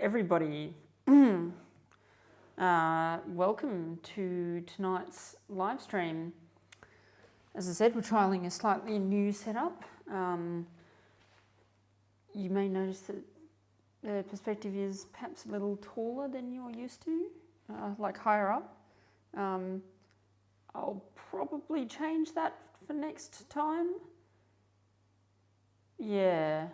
everybody. Welcome to tonight's live stream. As I said, we're trialling a slightly new setup. You may notice that the perspective is perhaps a little taller than you're used to, like higher up. I'll probably change that for next time. Yeah.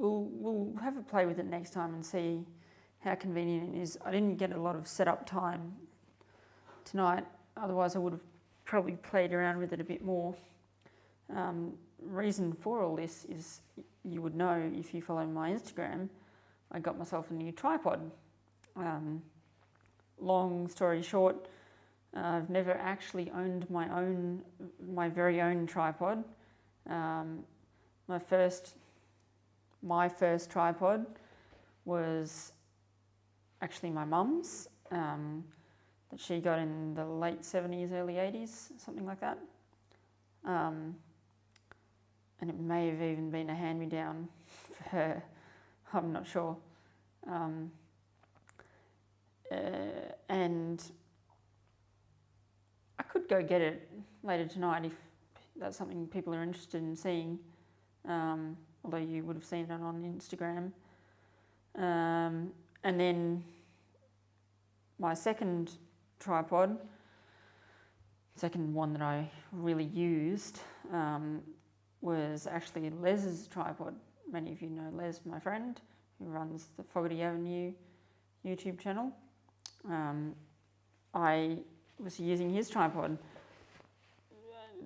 We'll have a play with it next time and see how convenient it is. I didn't get a lot of setup time tonight, otherwise I would have probably played around with it a bit more. Reason for all this is, you would know if you follow my Instagram, I got myself a new tripod. Long story short, I've never actually owned my very own tripod. My first tripod was actually my mum's, that she got in the late 70s, early 80s, something like that. And it may have even been a hand-me-down for her, I'm not sure. And I could go get it later tonight if that's something people are interested in seeing, although you would have seen it on Instagram. And then my second tripod, second one that I really used, was actually Les's tripod. Many of you know Les, my friend, who runs the Fogarty Avenue YouTube channel. I was using his tripod.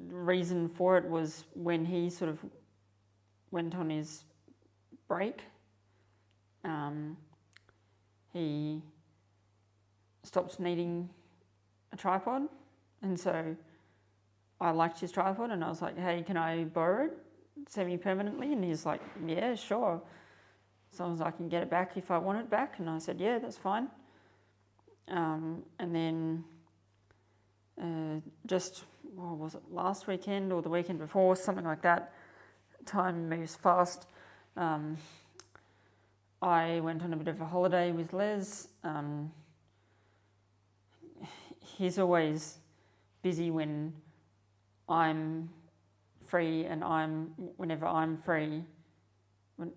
The reason for it was when he sort of went on his break, he stopped needing a tripod, and so I liked his tripod and I was like, hey, can I borrow it semi-permanently? And he's like, yeah, sure, as long as I can get it back if I want it back. And I said, yeah, that's fine. And then just, what was it, last weekend or the weekend before, something like that, time moves fast, I went on a bit of a holiday with Les. He's always busy when I'm free, and whenever I'm free,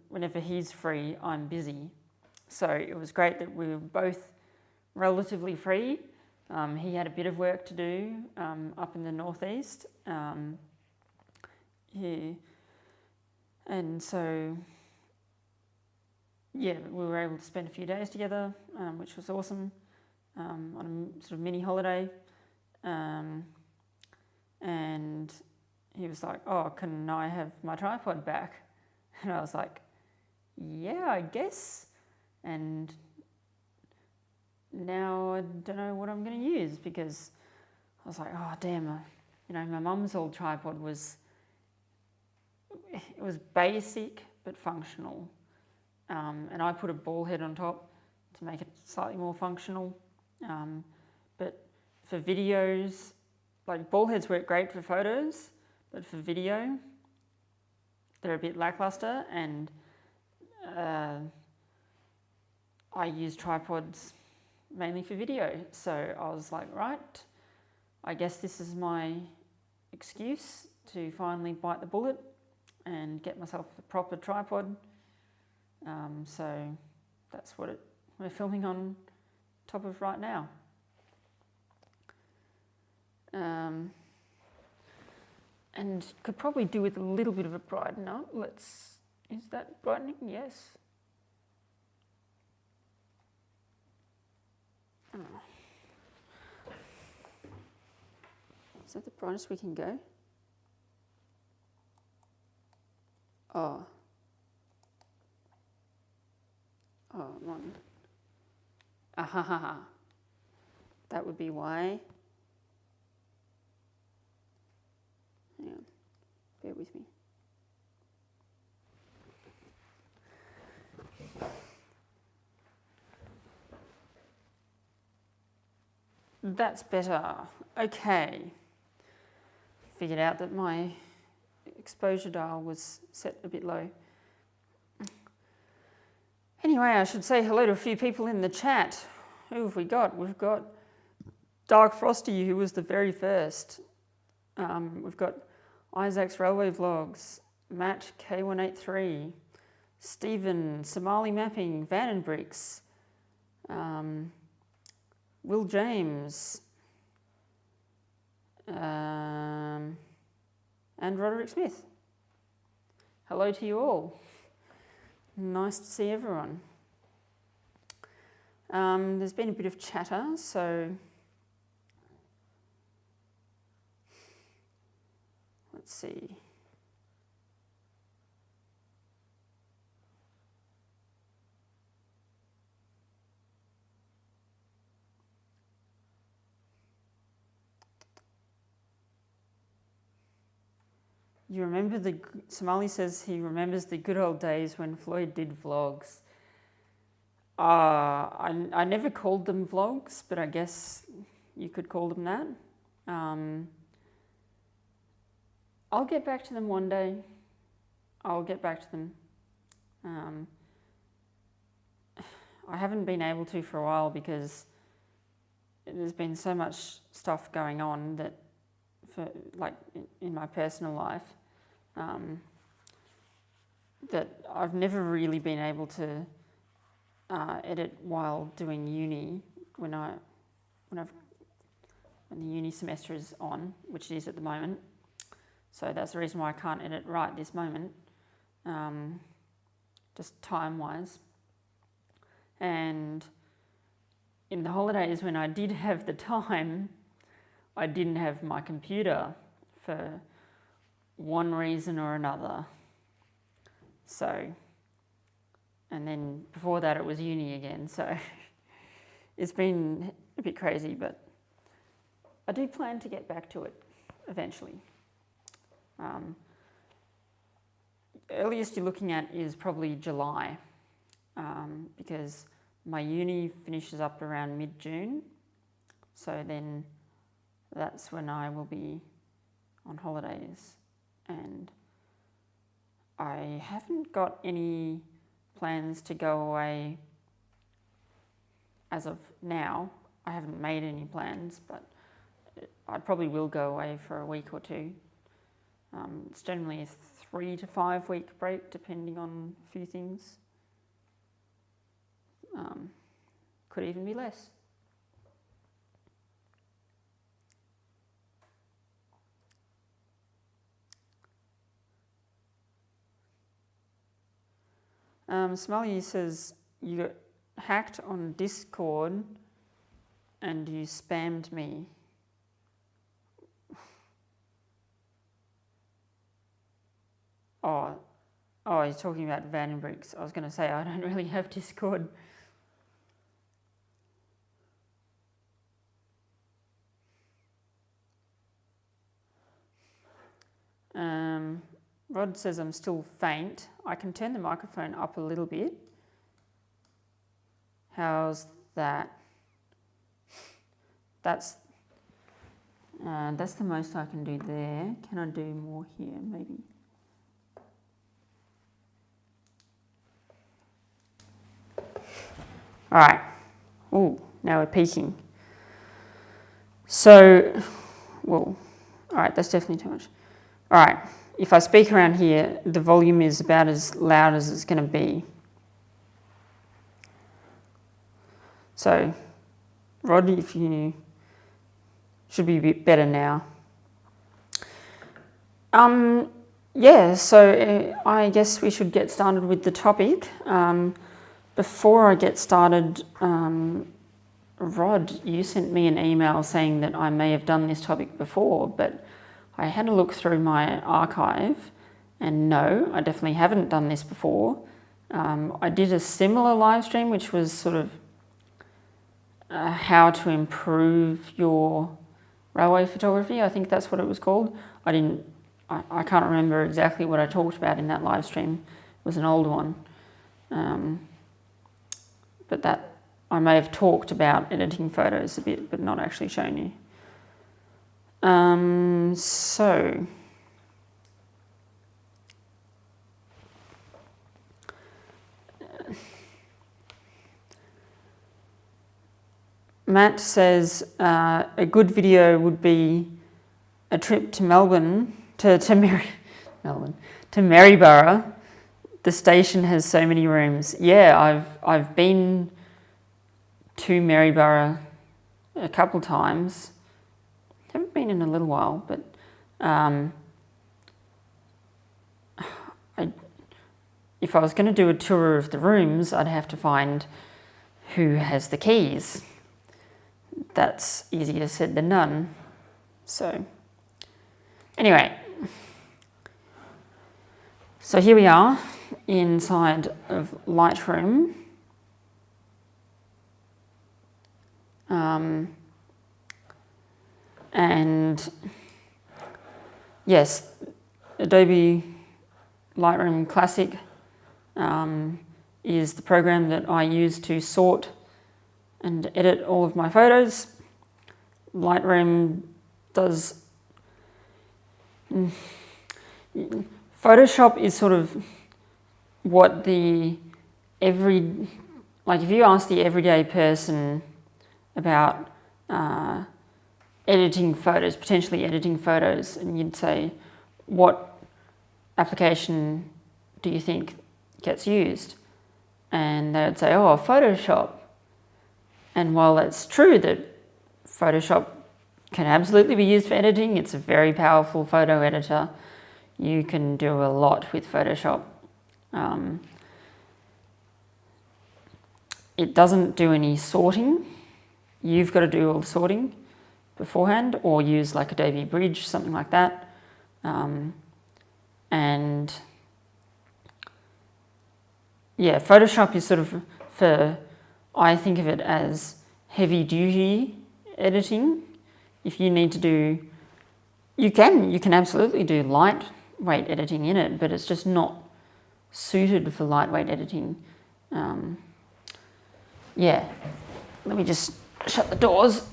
whenever he's free, I'm busy. So it was great that we were both relatively free. He had a bit of work to do up in the northeast. And so, yeah, we were able to spend a few days together, which was awesome, on a sort of mini holiday. And he was like, oh, can I have my tripod back? And I was like, yeah, I guess. And now I don't know what I'm going to use, because I was like, oh, damn, my mum's old tripod was basic but functional. And I put a ball head on top to make it slightly more functional. But for videos, like, ball heads work great for photos, but for video, they're a bit lackluster, and I use tripods mainly for video. So I was like, right, I guess this is my excuse to finally bite the bullet and get myself a proper tripod. So that's what we're filming on top of right now. And could probably do with a little bit of a brighten up. Is that brightening? Yes. Oh. Is that the brightest we can go? Oh, on. Ahaha. That would be why. Hang on, bear with me. That's better. Okay. Figured out that my exposure dial was set a bit low. Anyway, I should say hello to a few people in the chat. Who have we got? We've got Dark Frosty, who was the very first. We've got Isaac's Railway Vlogs, Matt K183, Stephen, Somali Mapping, Van and Bricks, Will James, and Roderick Smith. Hello to you all. Nice to see everyone. There's been a bit of chatter, so let's see. You remember Somali says he remembers the good old days when Floyd did vlogs. I never called them vlogs, but I guess you could call them that. I'll get back to them one day. I'll get back to them. I haven't been able to for a while because there's been so much stuff going on that, in my personal life, that I've never really been able to edit while doing uni when the uni semester is on, which it is at the moment. So that's the reason why I can't edit right this moment, just time-wise. And in the holidays when I did have the time, I didn't have my computer for one reason or another. So, and then before that it was uni again, so it's been a bit crazy, but I do plan to get back to it eventually. Earliest you're looking at is probably July, because my uni finishes up around mid-June, so then that's when I will be on holidays, and I haven't got any plans to go away as of now. I haven't made any plans, but I probably will go away for a week or two. It's generally a 3 to 5 week break, depending on a few things. Could even be less. Smiley says you got hacked on Discord and you spammed me. Oh, you're talking about Van and Bricks. I was going to say I don't really have Discord. Rod says I'm still faint. I can turn the microphone up a little bit. How's that? That's the most I can do there. Can I do more here, maybe? All right. Oh, now we're peaking. So, well, all right, that's definitely too much. All right, if I speak around here, the volume is about as loud as it's going to be. So, Rod, if you should be a bit better now. Yeah, so I guess we should get started with the topic. Before I get started, Rod, you sent me an email saying that I may have done this topic before, but I had a look through my archive and no, I definitely haven't done this before. I did a similar live stream, which was sort of how to improve your railway photography. I think that's what it was called. I can't remember exactly what I talked about in that live stream. It was an old one. But that I may have talked about editing photos a bit, but not actually shown you. So Matt says a good video would be a trip to Melbourne, to Maryborough. The station has so many rooms. Yeah, I've been to Maryborough a couple times. Haven't been in a little while, but if I was going to do a tour of the rooms, I'd have to find who has the keys. That's easier said than done. So, anyway, so here we are inside of Lightroom. And yes, Adobe Lightroom Classic is the program that I use to sort and edit all of my photos. Lightroom does... Photoshop is sort of what if you ask the everyday person about editing photos, potentially editing photos, and you'd say, what application do you think gets used? And they would say, oh, Photoshop. And while that's true that Photoshop can absolutely be used for editing, it's a very powerful photo editor. You can do a lot with Photoshop. It doesn't do any sorting. You've got to do all the sorting beforehand, or use like Adobe Bridge, something like that. And yeah, Photoshop is sort of I think of it as heavy duty editing. If you need to do, you can absolutely do lightweight editing in it, but it's just not suited for lightweight editing. Yeah, let me just shut the doors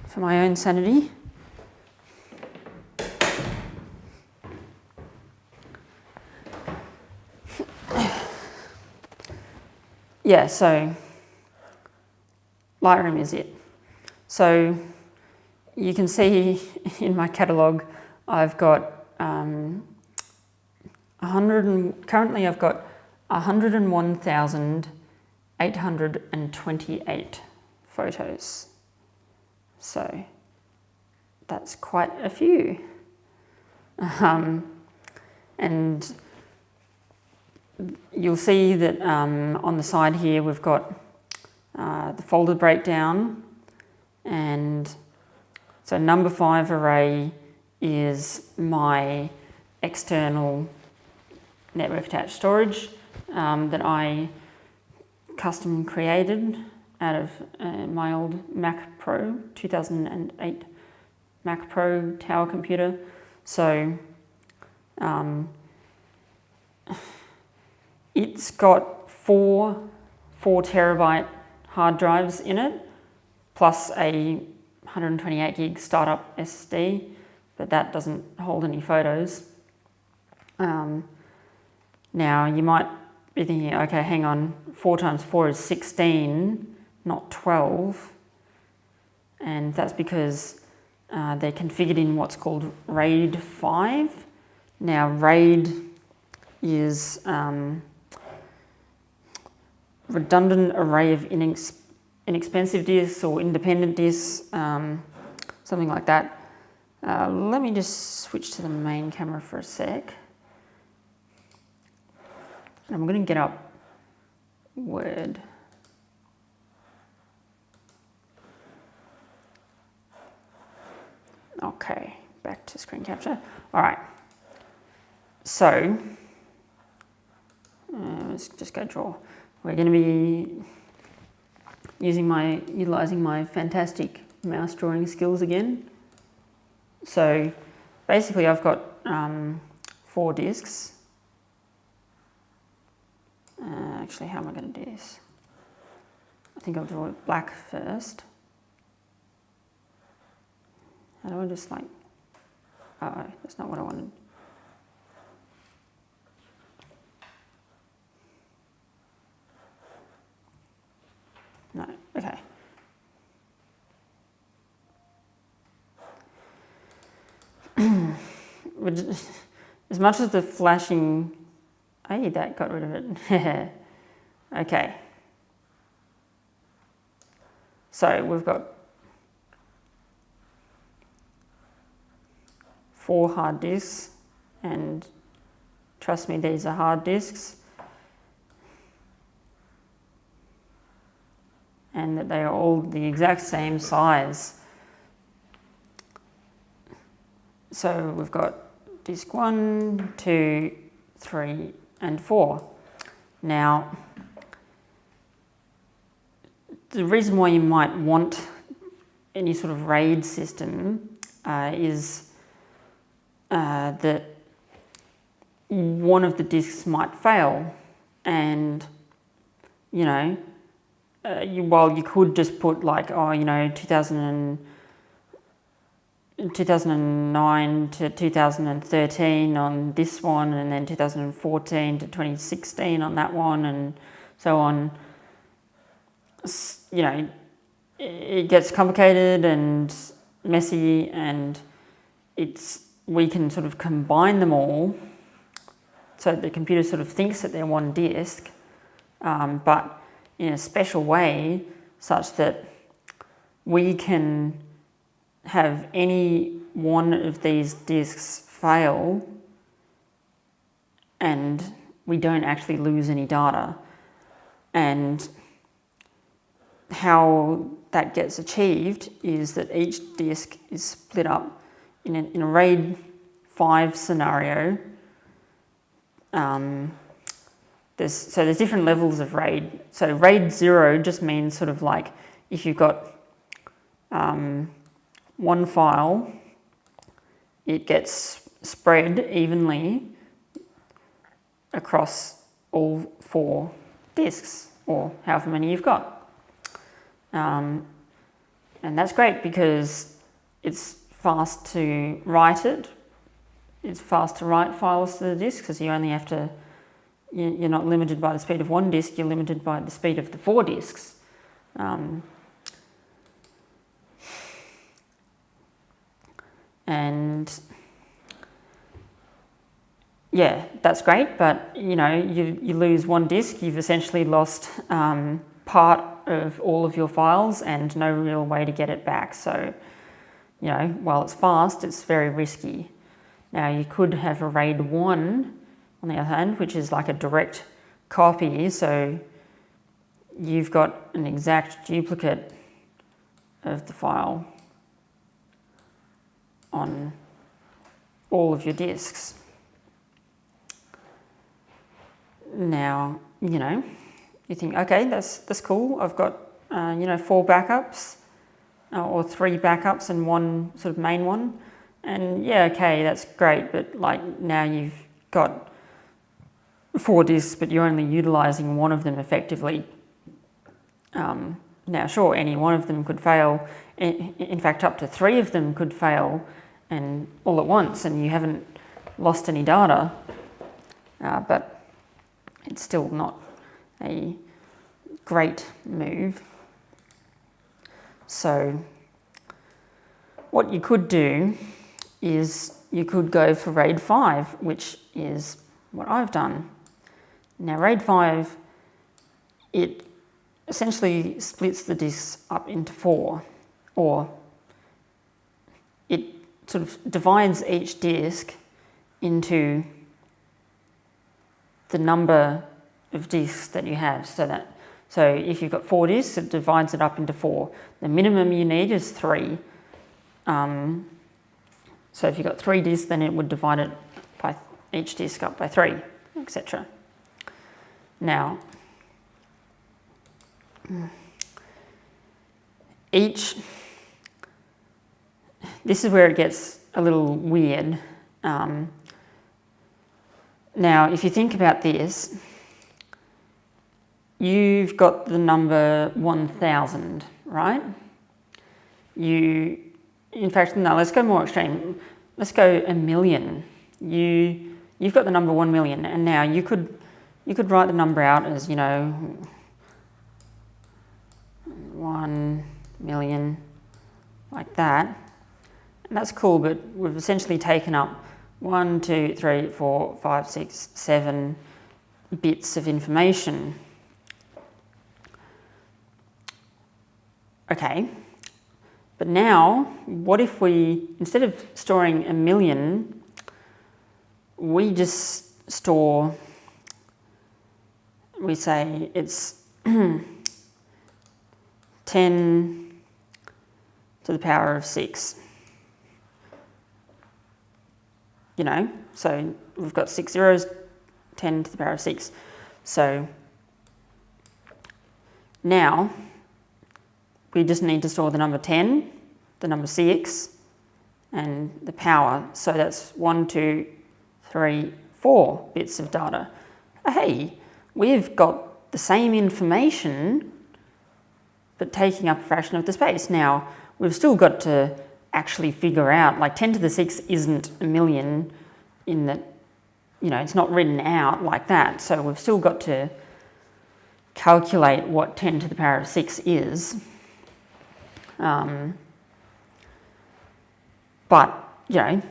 for my own sanity. Yeah, so Lightroom is it. So you can see in my catalogue, I've got currently I've got 101,828 photos. So that's quite a few. And you'll see that on the side here we've got the folder breakdown, and so number 5 array is my external network attached storage that I custom created out of my old Mac Pro, 2008 Mac Pro tower computer. So it's got four 4-terabyte hard drives in it, plus a 128 gig startup SSD, but that doesn't hold any photos. Now you might be thinking, okay, hang on, 4 times 4 is 16, not 12. And that's because they're configured in what's called RAID 5. Now RAID is redundant array of inexpensive disks or independent disks, something like that. Let me just switch to the main camera for a sec. I'm going to get up Word. Okay, back to screen capture. All right, so let's just go draw. We're going to be utilizing my fantastic mouse drawing skills again. So basically I've got 4 discs. Actually, how am I going to do this? I think I'll draw it black first. How do I just like, uh-oh, that's not what I wanted. as much as the flashing, hey, that got rid of it. Okay. So we've got 4 hard disks, and trust me, these are hard disks, and that they are all the exact same size. So we've got disk 1, 2, 3, and 4. Now, the reason why you might want any sort of RAID system is that one of the disks might fail, and while you could just put like 2009 to 2013 on this one, and then 2014 to 2016 on that one, and so on. It gets complicated and messy, and we can sort of combine them all so the computer sort of thinks that they're one disk, but in a special way such that we can have any one of these disks fail and we don't actually lose any data. And how that gets achieved is that each disk is split up in a RAID 5 scenario. There's different levels of RAID. So RAID 0 just means sort of like if you've got one file, it gets spread evenly across all 4 disks, or however many you've got. And that's great because it's fast to write it. It's fast to write files to the disk because you only have to, you're not limited by the speed of one disk, you're limited by the speed of the 4 disks. And yeah, that's great, but you lose one disk, you've essentially lost part of all of your files and no real way to get it back. So, while it's fast, it's very risky. Now, you could have a RAID 1 on the other hand, which is like a direct copy, so you've got an exact duplicate of the file on all of your disks. Now, you think, okay, that's cool. I've got, 4 backups or 3 backups and one sort of main one. And yeah, okay, that's great. But like now you've got 4 disks, but you're only utilizing one of them effectively. Now, sure, any one of them could fail. In fact, up to 3 of them could fail and all at once, and you haven't lost any data. But it's still not a great move. So what you could do is you could go for RAID 5, which is what I've done. Now RAID 5, it essentially splits the disks up into 4, or it sort of divides each disk into the number of disks that you have. So if you've got 4 disks, it divides it up into 4. The minimum you need is 3. So if you've got 3 disks, then it would divide it by each disk up by 3, etc. Now, this is where it gets a little weird. Now, if you think about this, you've got the number 1000, right? In fact, no, let's go more extreme. Let's go 1,000,000. You've got the number 1,000,000, and now you could write the number out as 1,000,000 like that, and that's cool. But we've essentially taken up 1, 2, 3, 4, 5, 6, 7 bits of information. Okay, but now what if we, instead of storing 1,000,000, we just store, we say it's 10 to the power of 6. You know, so we've got 6 zeros, 10 to the power of 6. So now we just need to store the number 10, the number 6, and the power. So that's 1, 2, 3, 4 bits of data. Hey, we've got the same information, but taking up a fraction of the space. Now, we've still got to actually figure out, like 10 to the 6 isn't 1,000,000 in that, you know, it's not written out like that. So we've still got to calculate what 10 to the power of 6 is. But, you know,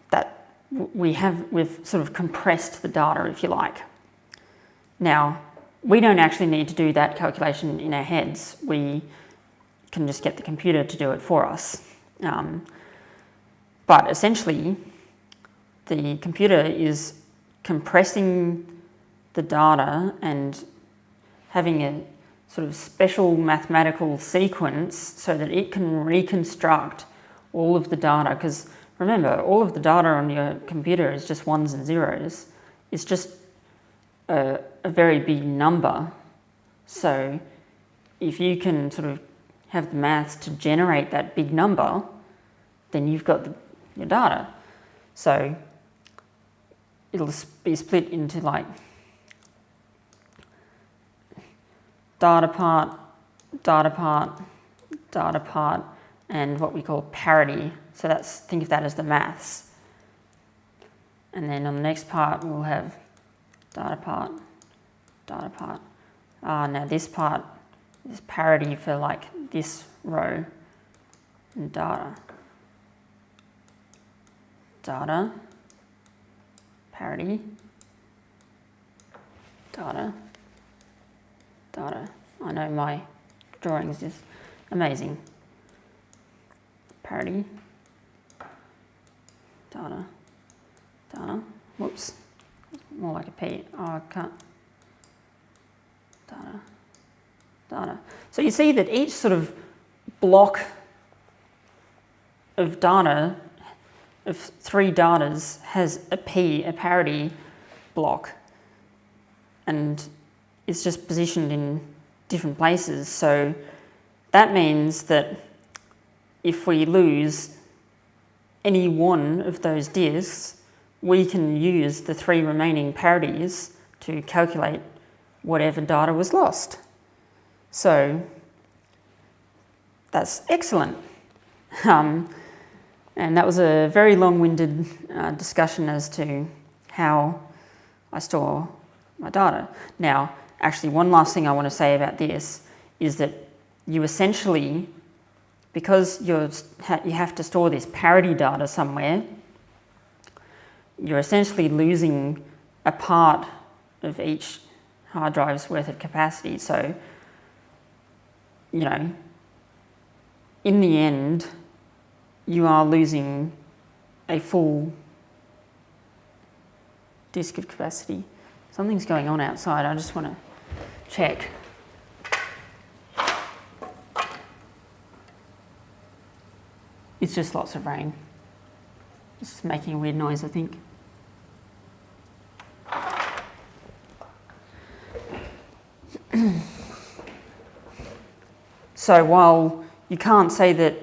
that we've sort of compressed the data, if you like. Now, we don't actually need to do that calculation in our heads. We can just get the computer to do it for us. But essentially, the computer is compressing the data and having a sort of special mathematical sequence so that it can reconstruct all of the data. Because remember, all of the data on your computer is just ones and zeros. It's just a very big number. So if you can sort of have the maths to generate that big number, then you've got your data. So it'll be split into like data part, data part, data part, and what we call parity. So that's, think of that as the maths. And then on the next part we'll have data part, data part. Now this part is parity for like this row, and data, data, parity, data, data. I know my drawings is amazing. Parity, data, data, whoops, more like a P. Oh, I can't. Data, data. So you see that each sort of block of data, of 3 datas, has a P, a parity block, and it's just positioned in different places. So that means that if we lose any one of those disks, we can use the 3 remaining parities to calculate whatever data was lost. So that's excellent. And that was a very long-winded discussion as to how I store my data. Now, actually, one last thing I want to say about this is that you essentially, because you have to store this parity data somewhere, you're essentially losing a part of each hard drive's worth of capacity. So, you know, in the end, you are losing a full disk of capacity. Something's going on outside, I just want to check. It's just lots of rain. It's just making a weird noise, I think. So while you can't say that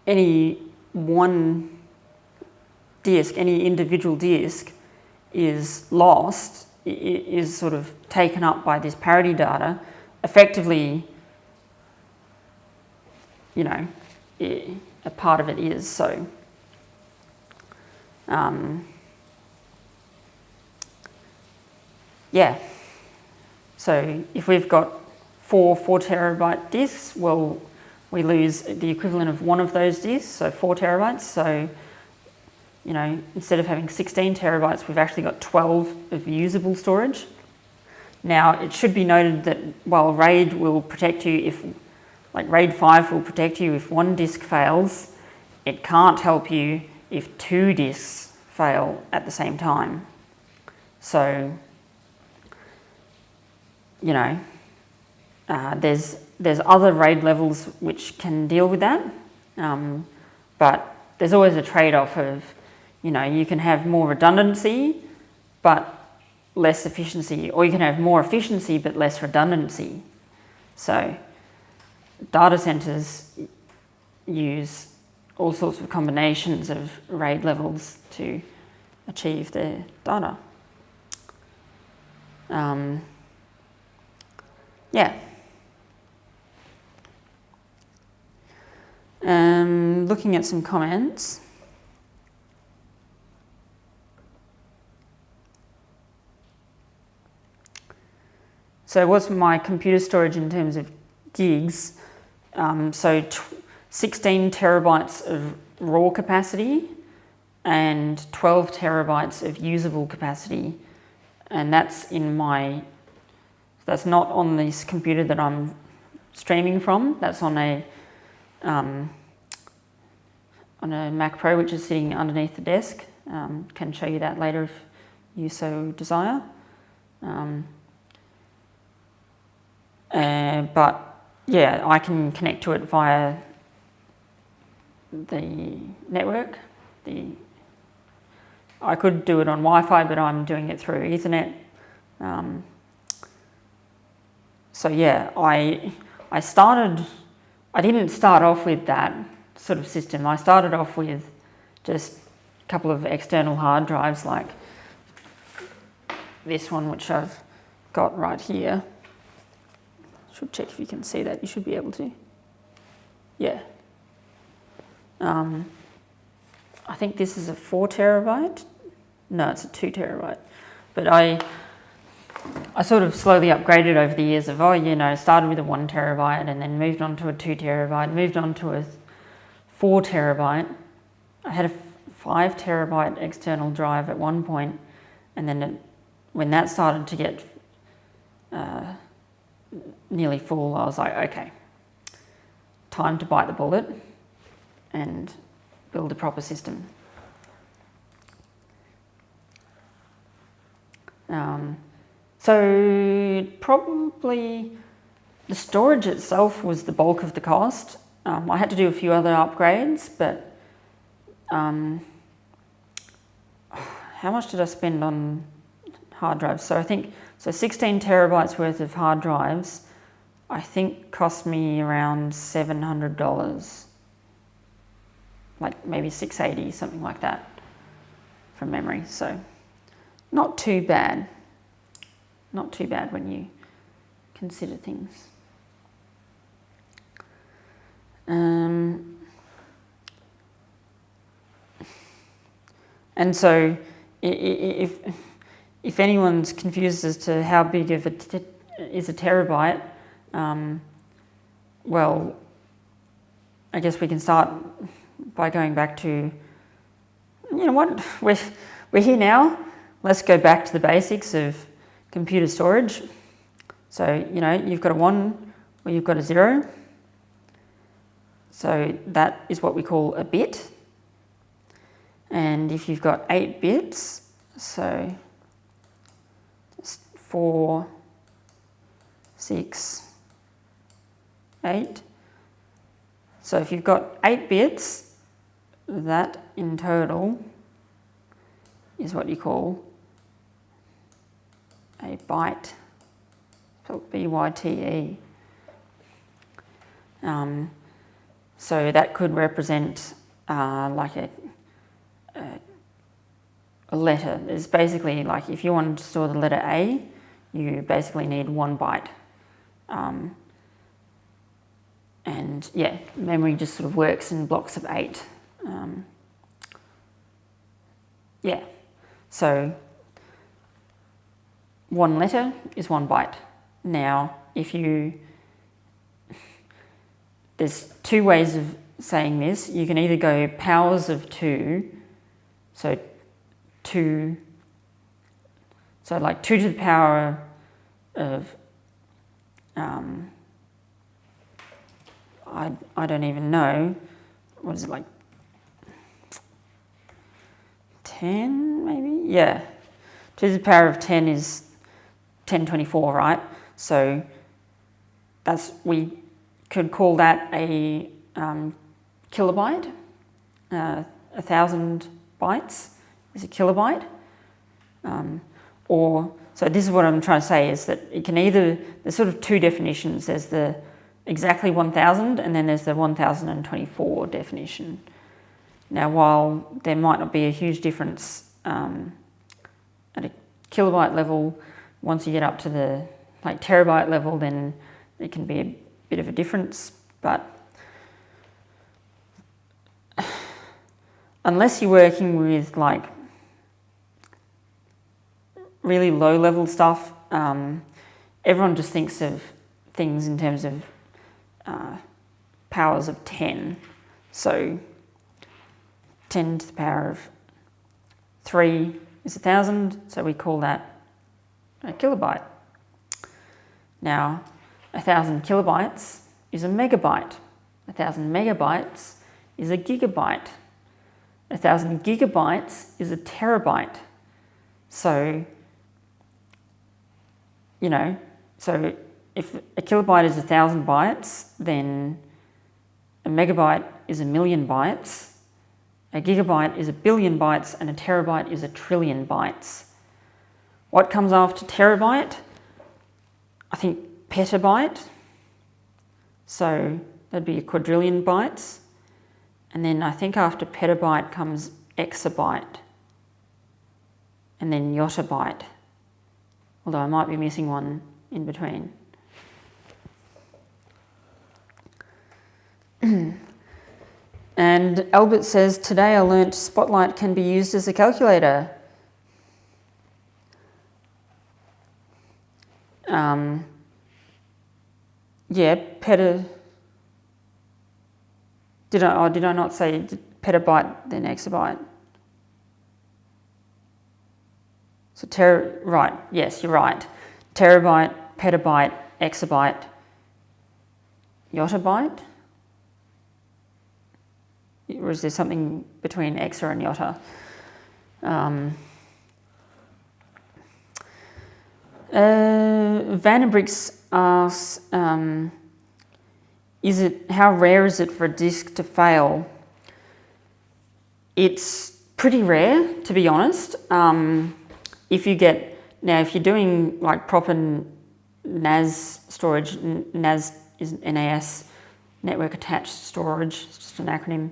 any one disk, any individual disk is lost, is sort of taken up by this parity data, effectively, you know, a part of it is. So yeah, so if we've got 4 terabyte disks, well, we lose the equivalent of one of those disks, so 4 terabytes. So you know, instead of having 16 terabytes, we've actually got 12 of usable storage. Now, it should be noted that while RAID will protect you if, like RAID 5 will protect you if one disk fails, it can't help you if 2 disks fail at the same time. So, you know, there's other RAID levels which can deal with that, but there's always a trade-off of, you know, you can have more redundancy but less efficiency, or you can have more efficiency but less redundancy. So data centers use all sorts of combinations of RAID levels to achieve their data. Yeah. Looking at some comments. So what's my computer storage in terms of gigs? So 16 terabytes of raw capacity and 12 terabytes of usable capacity. And that's not on this computer that I'm streaming from. That's on a Mac Pro, which is sitting underneath the desk. Can show you that later if you so desire. But yeah, I can connect to it via the network. I could do it on Wi-Fi, but I'm doing it through Ethernet. So yeah, I didn't start off with that sort of system. I started off with just a couple of external hard drives like this one, which I've got right here. Should check if you can see that. You should be able to. Yeah. I think this is a 4 terabyte. No, it's a 2 terabyte. But I sort of slowly upgraded over the years of, started with a 1 terabyte and then moved on to a 2 terabyte, moved on to a 4 terabyte. I had a 5 terabyte external drive at one point, and then when that started to get nearly full, I was like, okay, time to bite the bullet and build a proper system. So probably the storage itself was the bulk of the cost. I had to do a few other upgrades, but how much did I spend on hard drives? So I think 16 terabytes worth of hard drives, I think cost me around $700, like maybe $680, something like that, from memory. So not too bad. Not too bad when you consider things. And so if anyone's confused as to how big of is a terabyte, well, I guess we can start by going back to, you know what, we're here now. Let's go back to the basics of computer storage. So, you've got a 1 or you've got a 0. So that is what we call a bit. And if you've got 8 bits, so 4, 6, 8. So if you've got 8 bits, that in total is what you call a byte, spelled B-Y-T-E. So that could represent like a letter. It's basically like if you wanted to store the letter A, you basically need 1 byte. And yeah, memory just sort of works in blocks of 8. Yeah, so 1 letter is 1 byte. Now, there's 2 ways of saying this. You can either go powers of 2, So 2, so like 2 to the power of, I don't even know, what is it, like 10 maybe? Yeah, 2 to the power of 10 is 1024, right? So we could call that a kilobyte. 1,000 bytes is a kilobyte. So this is what I'm trying to say, is that it can either, there's sort of 2 definitions. There's the exactly 1,000 and then there's the 1,024 definition. Now, while there might not be a huge difference at a kilobyte level, once you get up to the like terabyte level, then there can be a bit of a difference. But unless you're working with like really low level stuff, everyone just thinks of things in terms of powers of 10. So 10 to the power of 3 is 1,000, so we call that a kilobyte. Now, 1,000 kilobytes is a megabyte. 1,000 megabytes is a gigabyte. 1,000 gigabytes is a terabyte. So, so if a kilobyte is 1,000 bytes, then a megabyte is 1,000,000 bytes, a gigabyte is 1,000,000,000 bytes, and a terabyte is 1,000,000,000,000 bytes. What comes after terabyte? I think petabyte. So that'd be 1,000,000,000,000 bytes. And then I think after petabyte comes exabyte. And then yottabyte. Although I might be missing one in between. And Albert says, today I learnt Spotlight can be used as a calculator. Yeah, did I not say petabyte then exabyte? So right, yes, you're right. Terabyte, petabyte, exabyte, yottabyte? Or is there something between exa and yotta? Vandenbricks asks, how rare is it for a disk to fail? It's pretty rare, to be honest. If you're doing like proper NAS storage, NAS is NAS, network attached storage, it's just an acronym.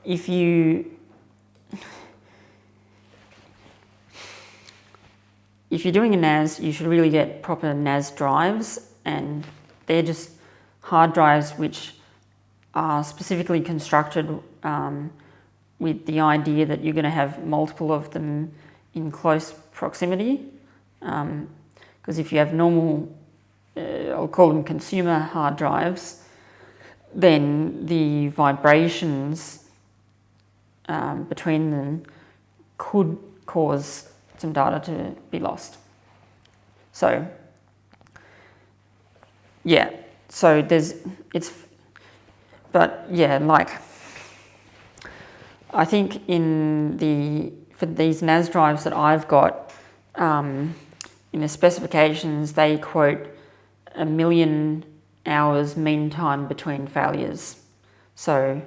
If you're doing a NAS, you should really get proper NAS drives, and they're just hard drives which are specifically constructed with the idea that you're going to have multiple of them in close proximity. Because if you have normal, I'll call them consumer hard drives, then the vibrations between them could cause some data to be lost. So, yeah, so I think for these NAS drives that I've got, in the specifications, they quote 1,000,000 hours mean time between failures. So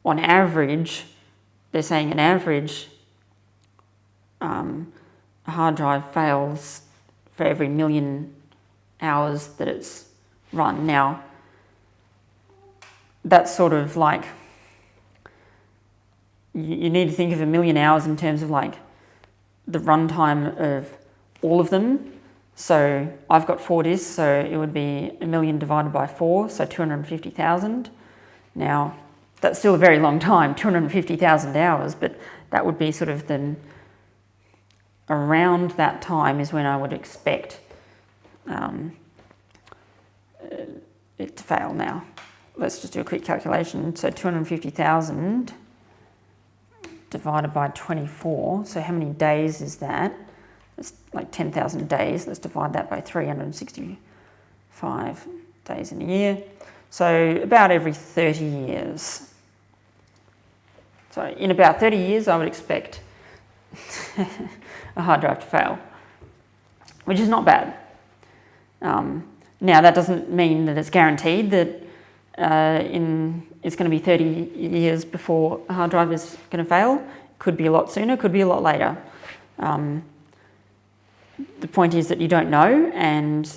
on average, they're saying an average, a hard drive fails for every 1,000,000 hours that it's run. Now, that's sort of like, you need to think of 1,000,000 hours in terms of like the runtime of all of them. So I've got 4 disks, so it would be 1,000,000 divided by 4, so 250,000. Now, that's still a very long time, 250,000 hours, but that would be sort of around that time is when I would expect it to fail now. let's just do a quick calculation. So 250,000 divided by 24. So how many days is that? It's like 10,000 days. Let's divide that by 365 days in a year. So about every 30 years. So in about 30 years, I would expect a hard drive to fail, which is not bad. Now, that doesn't mean that it's guaranteed that it's going to be 30 years before a hard drive is going to fail. Could be a lot sooner, could be a lot later. The point is that you don't know, and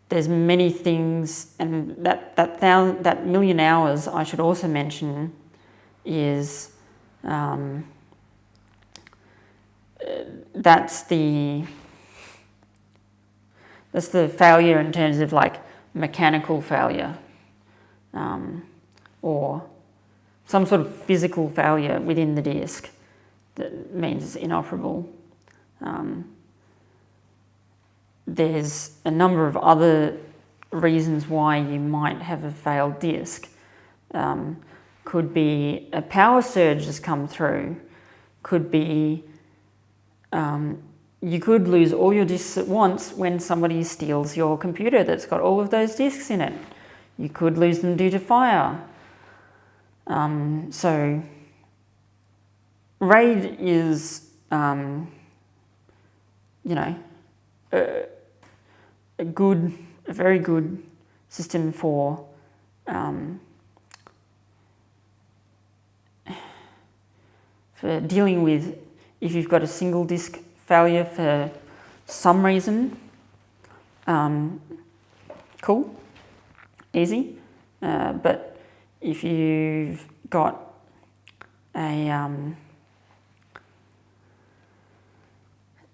there's many things, and that million hours, I should also mention, is that's the failure in terms of like mechanical failure, or some sort of physical failure within the disk that means it's inoperable. There's a number of other reasons why you might have a failed disk. Could be a power surge has come through. Could be you could lose all your disks at once when somebody steals your computer that's got all of those disks in it. You could lose them due to fire. So RAID is, a very good system for dealing with if you've got a single disk failure for some reason. Cool, easy. But if you've got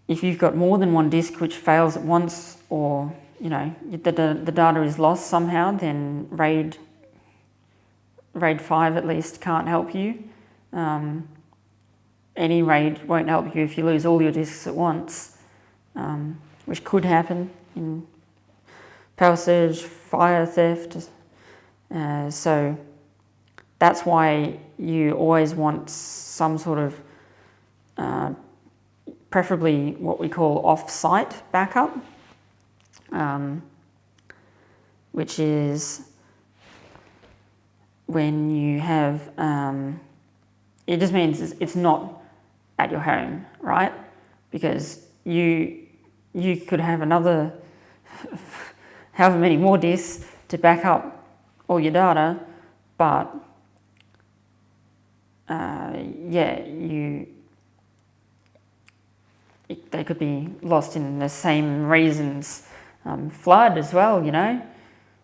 if you've got more than one disk which fails at once, or the data is lost somehow, then RAID 5 at least can't help you. Any RAID won't help you if you lose all your disks at once, which could happen in power surge, fire theft. So that's why you always want some sort of, preferably what we call off-site backup, which is when you have, it just means it's not at your home, right? Because you could have another however many more disks to back up all your data, but they could be lost in the same reasons, flood as well,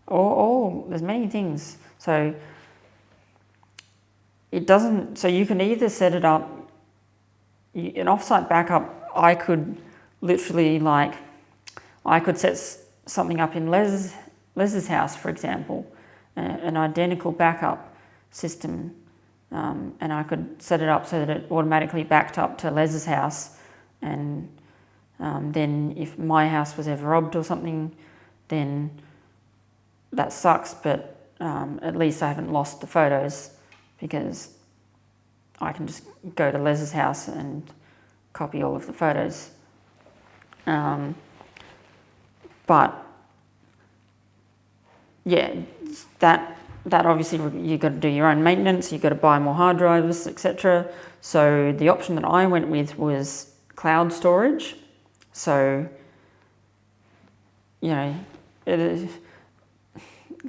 or there's many things. So it doesn't. So you can either set it up. An offsite backup, I could literally I could set something up in Les's house, for example, an identical backup system, and I could set it up so that it automatically backed up to Les's house, and then if my house was ever robbed or something, then that sucks, but at least I haven't lost the photos, because I can just go to Les's house and copy all of the photos. But yeah, that obviously you've got to do your own maintenance, you've got to buy more hard drives, etc. So the option that I went with was cloud storage. So, the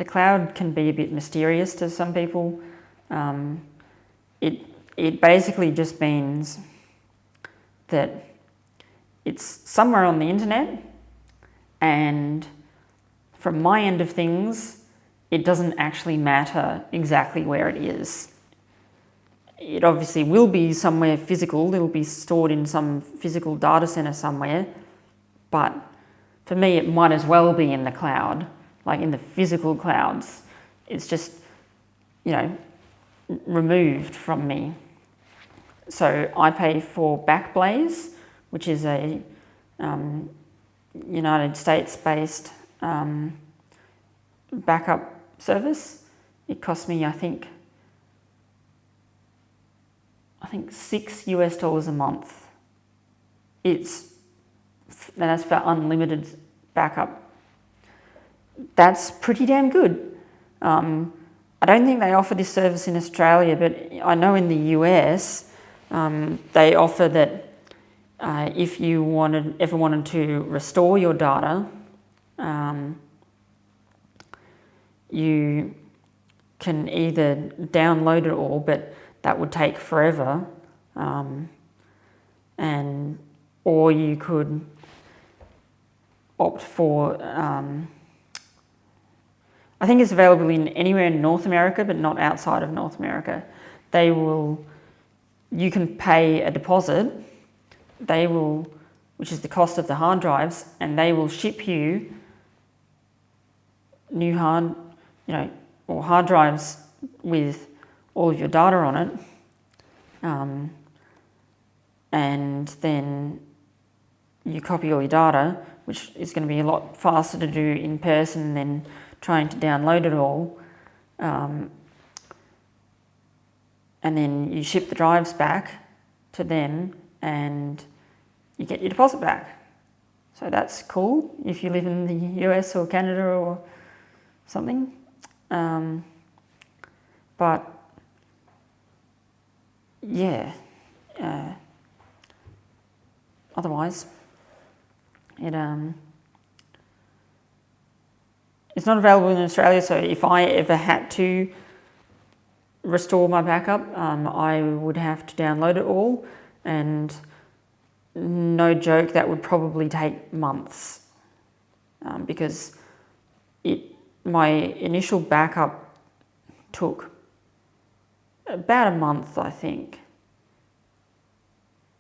cloud can be a bit mysterious to some people. It basically just means that it's somewhere on the internet, and from my end of things, it doesn't actually matter exactly where it is. It obviously will be somewhere physical, it'll be stored in some physical data center somewhere, but for me it might as well be in the cloud, like in the physical clouds. It's just, removed from me. So I pay for Backblaze, which is a United States-based backup service, it cost me, I think $6 a month. That's for unlimited backup. That's pretty damn good. I don't think they offer this service in Australia, but I know in the US they offer that if you ever wanted to restore your data, you can either download it all, but that would take forever, or you could opt for, I think it's available in anywhere in North America, but not outside of North America. You can pay a deposit, which is the cost of the hard drives, and they will ship you new hard drives with all of your data on it, and then you copy all your data, which is going to be a lot faster to do in person than trying to download it all, and then you ship the drives back to them and you get your deposit back. So that's cool if you live in the US or Canada or something. But yeah, otherwise it's not available in Australia, so if I ever had to restore my backup, I would have to download it all, and no joke, that would probably take months, because my initial backup took about a month, I think.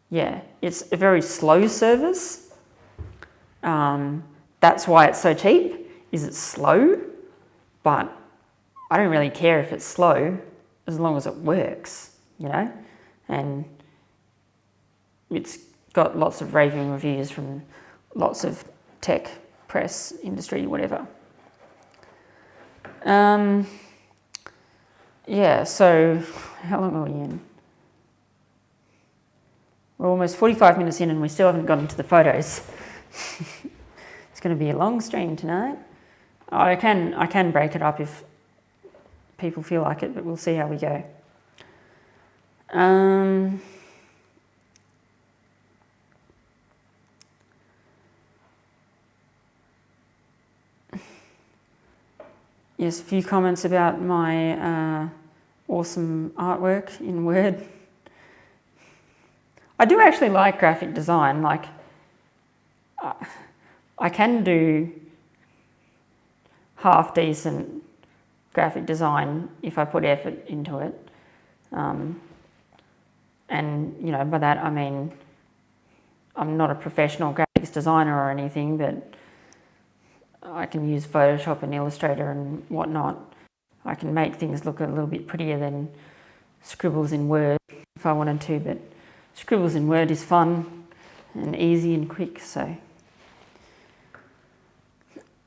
Yeah, it's a very slow service. That's why it's so cheap, is it's slow, but I don't really care if it's slow as long as it works, and it's got lots of raving reviews from lots of tech, press, industry, whatever. Yeah, so how long are we in? We're almost 45 minutes in and we still haven't gotten to the photos. It's going to be a long stream tonight. I can break it up if people feel like it, but we'll see how we go. Yes, a few comments about my awesome artwork in Word. I do actually like graphic design. Like, I can do half decent graphic design if I put effort into it. And by that I mean I'm not a professional graphics designer or anything, but I can use Photoshop and Illustrator and whatnot. I can make things look a little bit prettier than scribbles in Word if I wanted to, but scribbles in Word is fun and easy and quick. So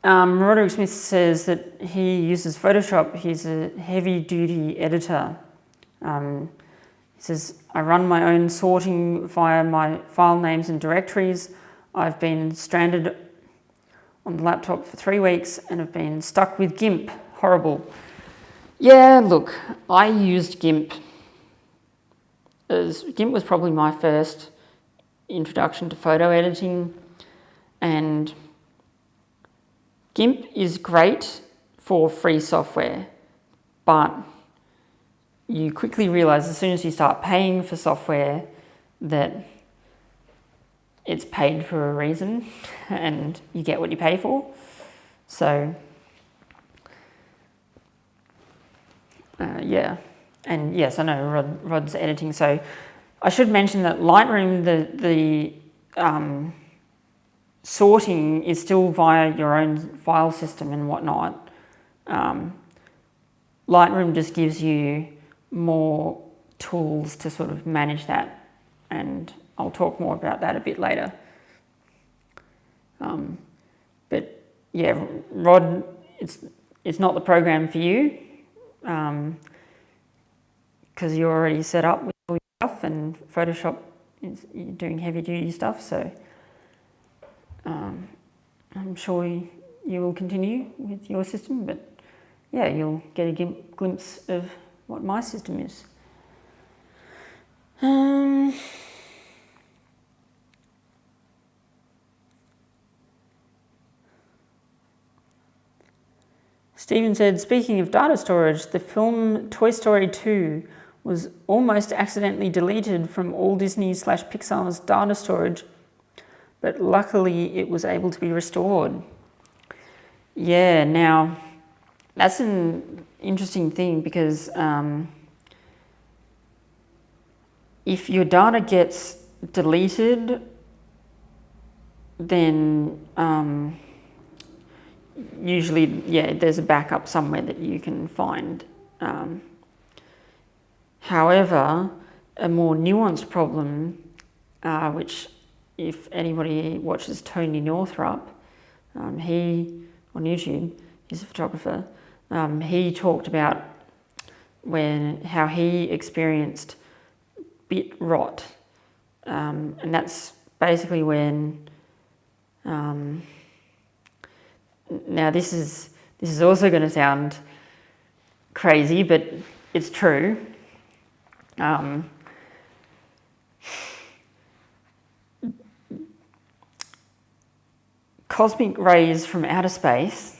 Roderick Smith says that he uses Photoshop. He's a heavy-duty editor. He says, I run my own sorting via my file names and directories. I've been stranded on the laptop for 3 weeks and have been stuck with GIMP. Horrible. Yeah, look, I used GIMP. GIMP was probably my first introduction to photo editing, and GIMP is great for free software, but you quickly realise as soon as you start paying for software that it's paid for a reason and you get what you pay for. So, yeah. And yes, I know Rod's editing. So I should mention that Lightroom, the sorting is still via your own file system and whatnot. Lightroom just gives you more tools to sort of manage that, and I'll talk more about that a bit later. But yeah, Rod, it's not the program for you. because you're already set up with all your stuff, and Photoshop is you're doing heavy duty stuff, so I'm sure you will continue with your system, but yeah, you'll get a glimpse of what my system is. Stephen said, speaking of data storage, the film Toy Story 2 was almost accidentally deleted from all Disney/Pixar's data storage, but luckily it was able to be restored. Yeah, now that's an interesting thing, because if your data gets deleted, then usually, yeah, there's a backup somewhere that you can find. However, a more nuanced problem, which if anybody watches Tony Northrup, he, on YouTube, he's a photographer, he talked about how he experienced bit rot, and that's basically when, now this is also going to sound crazy, but it's true. Cosmic rays from outer space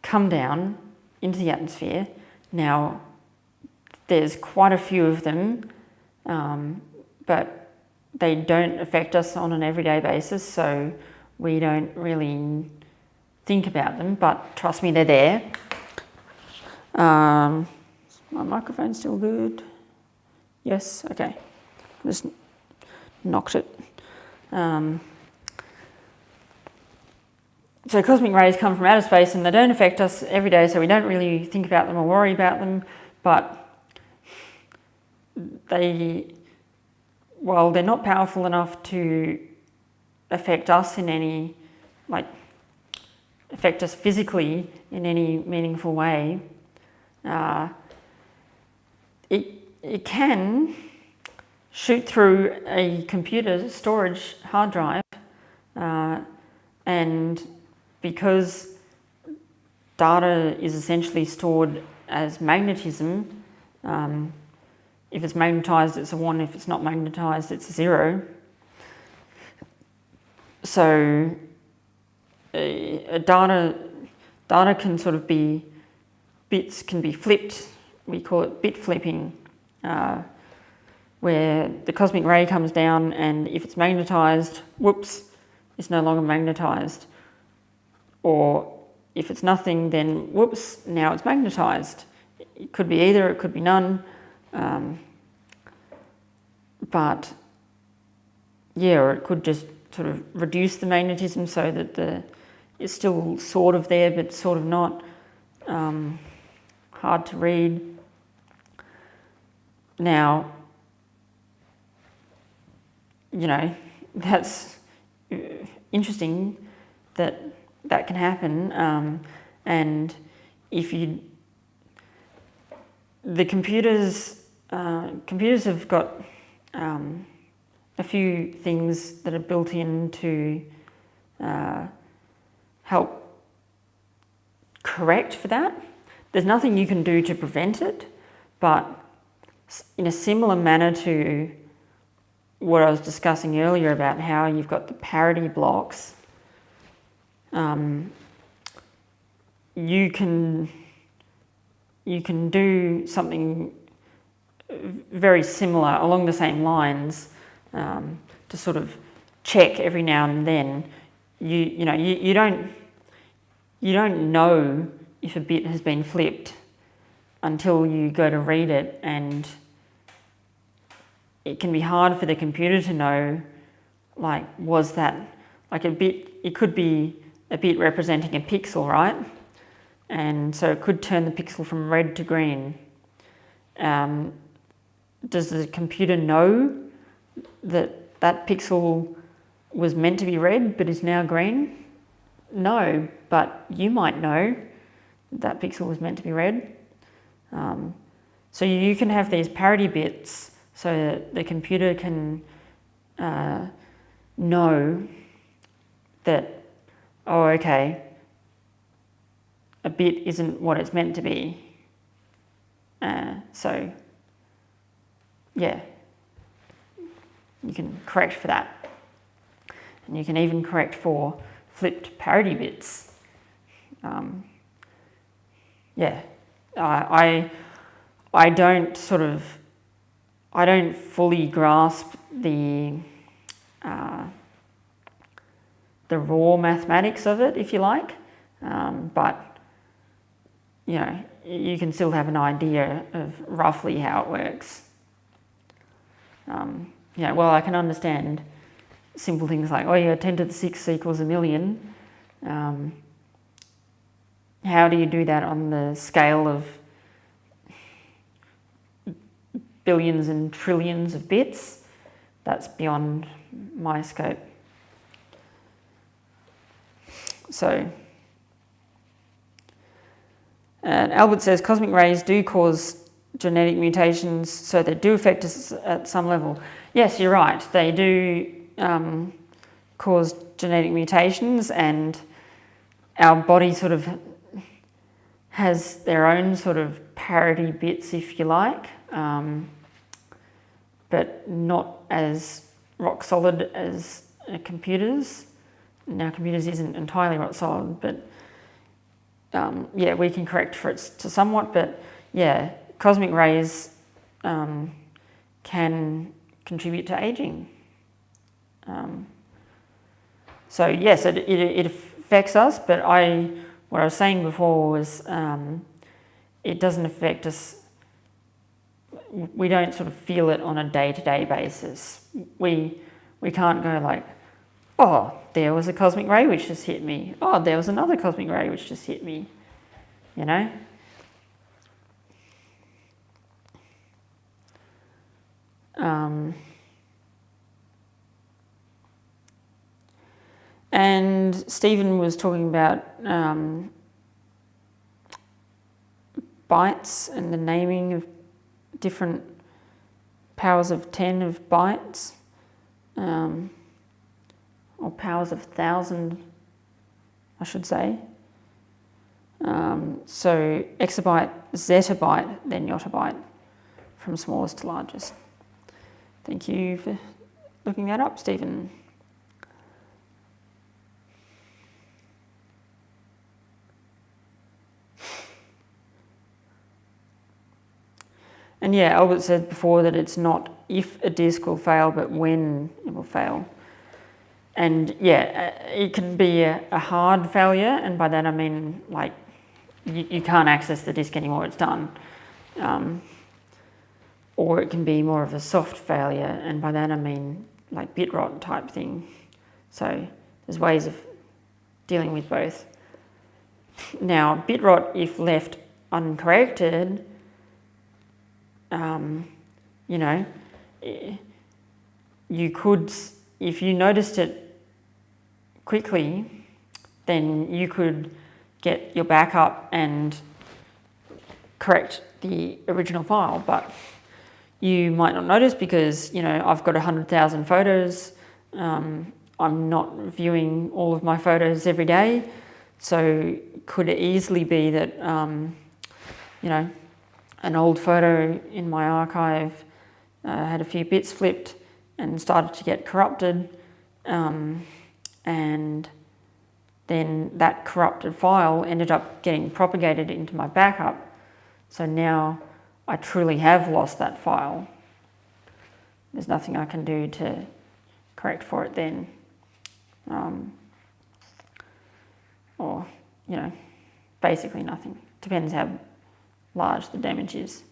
come down into the atmosphere. Now, there's quite a few of them, but they don't affect us on an everyday basis, so we don't really think about them, but trust me, they're there. My microphone's still good? Yes, okay. Just knocked it. So cosmic rays come from outer space and they don't affect us every day, so we don't really think about them or worry about them, but while they're not powerful enough to affect us in any, affect us physically in any meaningful way, it can shoot through a computer storage hard drive, and because data is essentially stored as magnetism, if it's magnetized, it's a 1. If it's not magnetized, it's a 0. So data can sort of be, bits can be flipped. We call it bit flipping, where the cosmic ray comes down, and if it's magnetized, whoops, it's no longer magnetized. Or if it's nothing, then whoops, now it's magnetized. It could be either, it could be none. But yeah, or it could just sort of reduce the magnetism so that it's still sort of there, but sort of not. Hard to read. Now, that's interesting that can happen, and if the computers have got a few things that are built in to help correct for that. There's nothing you can do to prevent it, but in a similar manner to what I was discussing earlier about how you've got the parity blocks, you can do something very similar along the same lines, to sort of check every now and then. You don't know if a bit has been flipped until you go to read it, and it can be hard for the computer to know, was that a bit, it could be a bit representing a pixel, right? And so it could turn the pixel from red to green. Does the computer know that pixel was meant to be red but is now green? No, but you might know that pixel was meant to be red. So you can have these parity bits so that the computer can know that, oh, okay, a bit isn't what it's meant to be. So, yeah, you can correct for that. And you can even correct for flipped parity bits. Yeah, I don't fully grasp the raw mathematics of it, if you like, but you know, you can still have an idea of roughly how it works. Yeah, well, I can understand simple things like, oh yeah, 10 to the 6 equals a million. How do you do that on the scale of billions and trillions of bits? That's beyond my scope. So, Albert says cosmic rays do cause genetic mutations, so they do affect us at some level. Yes, you're right. They do cause genetic mutations, and our body sort of has their own sort of parity bits, if you like, but not as rock solid as computers. Now, computers isn't entirely rock solid, but yeah, we can correct for it to somewhat, but yeah, cosmic rays can contribute to aging. So yes, it affects us, but what I was saying before was it doesn't affect us. We don't sort of feel it on a day-to-day basis. We can't go like, oh, there was a cosmic ray which just hit me. Oh, there was another cosmic ray which just hit me. You know? And Stephen was talking about bytes and the naming of different powers of 10 of bytes, or powers of 1,000, I should say. So exabyte, zettabyte, then yottabyte, from smallest to largest. Thank you for looking that up, Stephen. And yeah, Albert said before that it's not if a disk will fail, but when it will fail. And yeah, it can be a hard failure, and by that I mean like you can't access the disk anymore, it's done. Or it can be more of a soft failure, and by that I mean like bit rot type thing. So there's ways of dealing with both. Now, bit rot, if left uncorrected, you know, you could, if you noticed it quickly, then you could get your backup and correct the original file, but you might not notice because, you know, I've got 100,000 photos. I'm not viewing all of my photos every day, so could it easily be that, you know, an old photo in my archive had a few bits flipped and started to get corrupted, and then that corrupted file ended up getting propagated into my backup. So now I truly have lost that file. There's nothing I can do to correct for it then. Or, you know, basically nothing. Depends how large the damage is.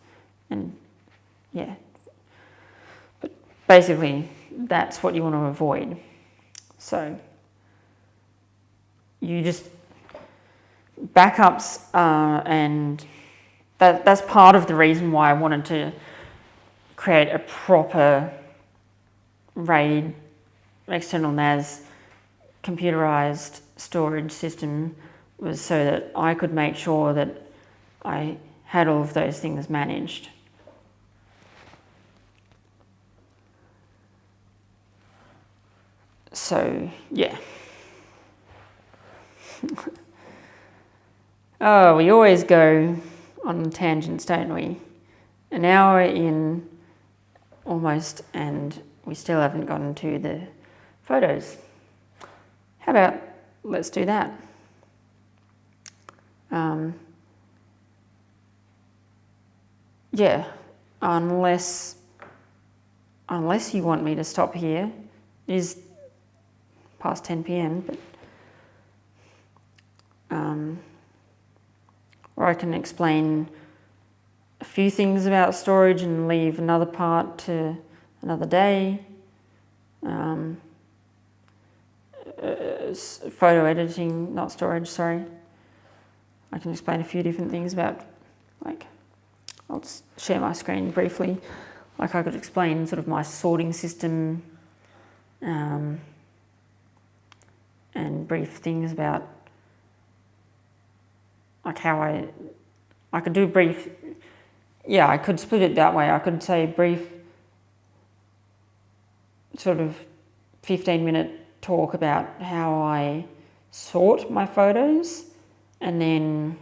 And yeah, but basically that's what you want to avoid. So you just backups, and that's part of the reason why I wanted to create a proper RAID external NAS computerized storage system, was so that I could make sure that I had all of those things managed. So, yeah. Oh, we always go on tangents, don't we? An hour in almost, and we still haven't gotten to the photos. How about let's do that? Yeah, unless you want me to stop here. It is past 10 p.m, but or I can explain a few things about storage and leave another part to another day. Photo editing, not storage, sorry. I can explain a few different things about, like, I'll just share my screen briefly. Like, I could explain sort of my sorting system, and brief things about, like, how I could do brief, yeah, I could split it that way. I could say brief sort of 15-minute talk about how I sort my photos, and then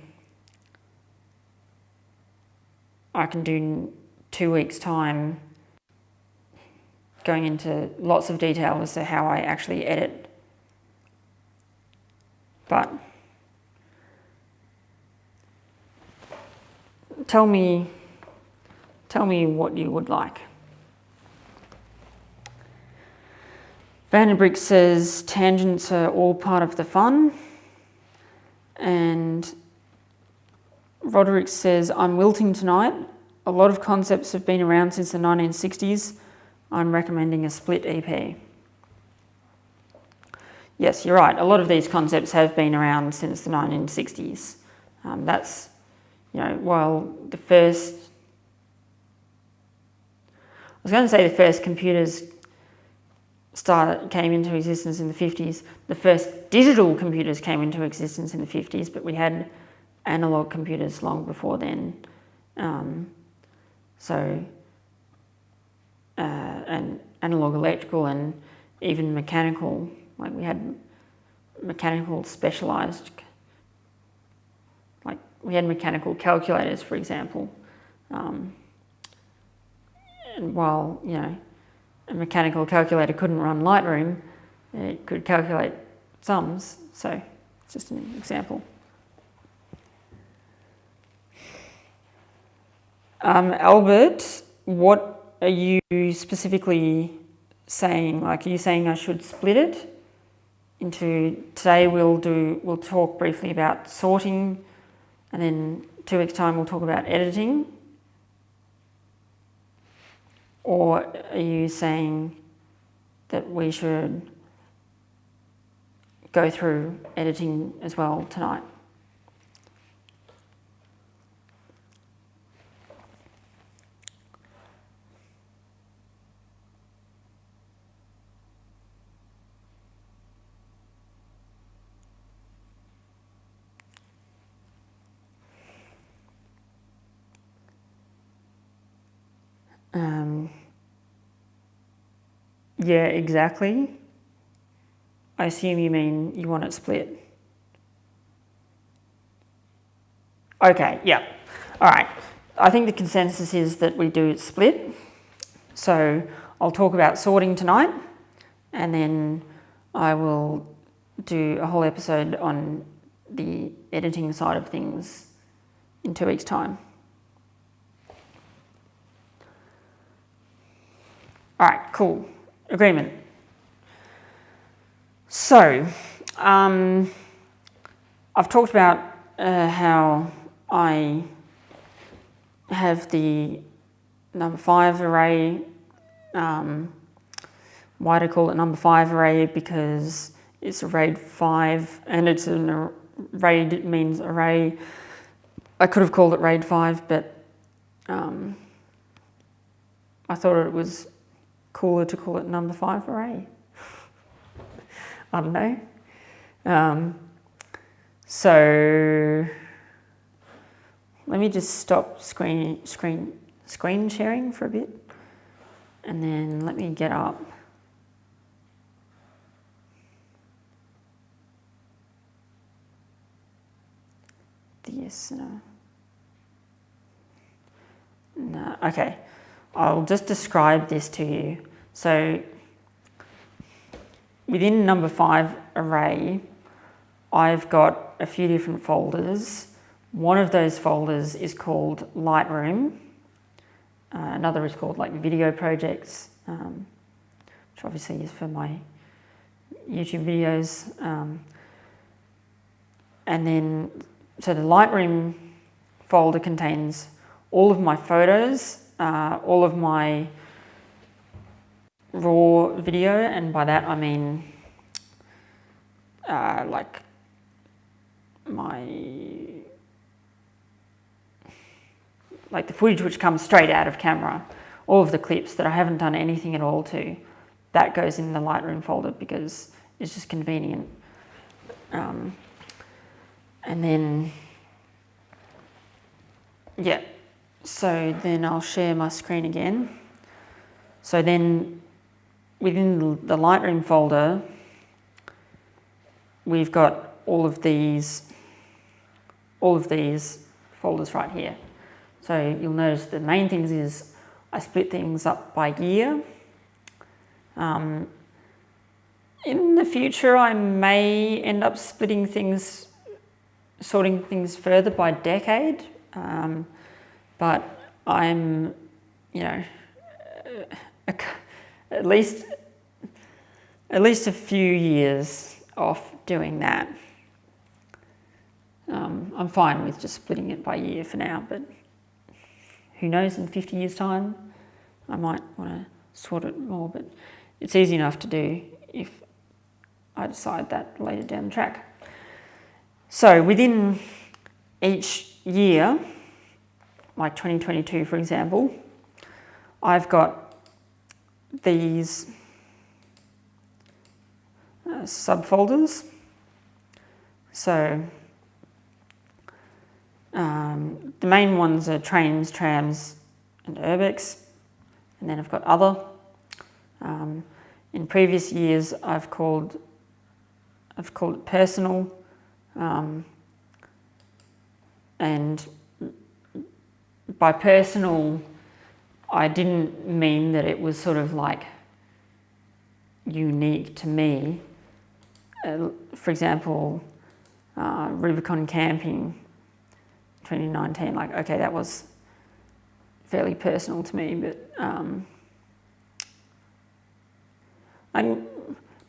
I can do 2 weeks' time going into lots of detail as to how I actually edit. But tell me what you would like. Vandenbrick says tangents are all part of the fun. And Roderick says, I'm wilting tonight. A lot of concepts have been around since the 1960s. I'm recommending a split EP. Yes, you're right. A lot of these concepts have been around since the 1960s. That's, you know, while the first, I was going to say the first computers came into existence in the 50s. The first digital computers came into existence in the 50s, but we had analog computers long before then. And analog electrical and even mechanical, like we had mechanical specialised, like we had mechanical calculators, for example. And while, you know, a mechanical calculator couldn't run Lightroom, it could calculate sums, so it's just an example. Albert, what are you specifically saying? Like, are you saying I should split it into, today we'll talk briefly about sorting, and then 2 weeks' time we'll talk about editing? Or are you saying that we should go through editing as well tonight? Yeah, exactly. I assume you mean you want it split. Okay, yeah. All right. I think the consensus is that we do it split. So I'll talk about sorting tonight, and then I will do a whole episode on the editing side of things in 2 weeks' time. All right, cool. Agreement. So, I've talked about how I have the number 5 array. Why do I call it number 5 array? Because it's arrayed 5, and it's an array, it means array. I could have called it RAID 5, but I thought it was cooler to call it number 5 array. I don't know. So let me just stop screen sharing for a bit, and then let me get up this. No, okay. I'll just describe this to you. So within number 5 array, I've got a few different folders. One of those folders is called Lightroom. Another is called like video projects, which obviously is for my YouTube videos. And then, so the Lightroom folder contains all of my photos, all of my raw video, and by that I mean like the footage which comes straight out of camera, all of the clips that I haven't done anything at all to, that goes in the Lightroom folder because it's just convenient. And then, yeah, so then I'll share my screen again. So then within the Lightroom folder, we've got all of these folders right here. So you'll notice the main things is I split things up by year. In the future, I may end up sorting things further by decade, but I'm, at least a few years off doing that. I'm fine with just splitting it by year for now, but who knows, in 50 years' time, I might want to sort it more, but it's easy enough to do if I decide that later down the track. So within each year, like 2022, for example, I've got these subfolders. So the main ones are trains, trams, and urbex, and then I've got other. In previous years, I've called it personal, and by personal, I didn't mean that it was sort of like unique to me. For example, Rubicon Camping 2019, like, okay, that was fairly personal to me, but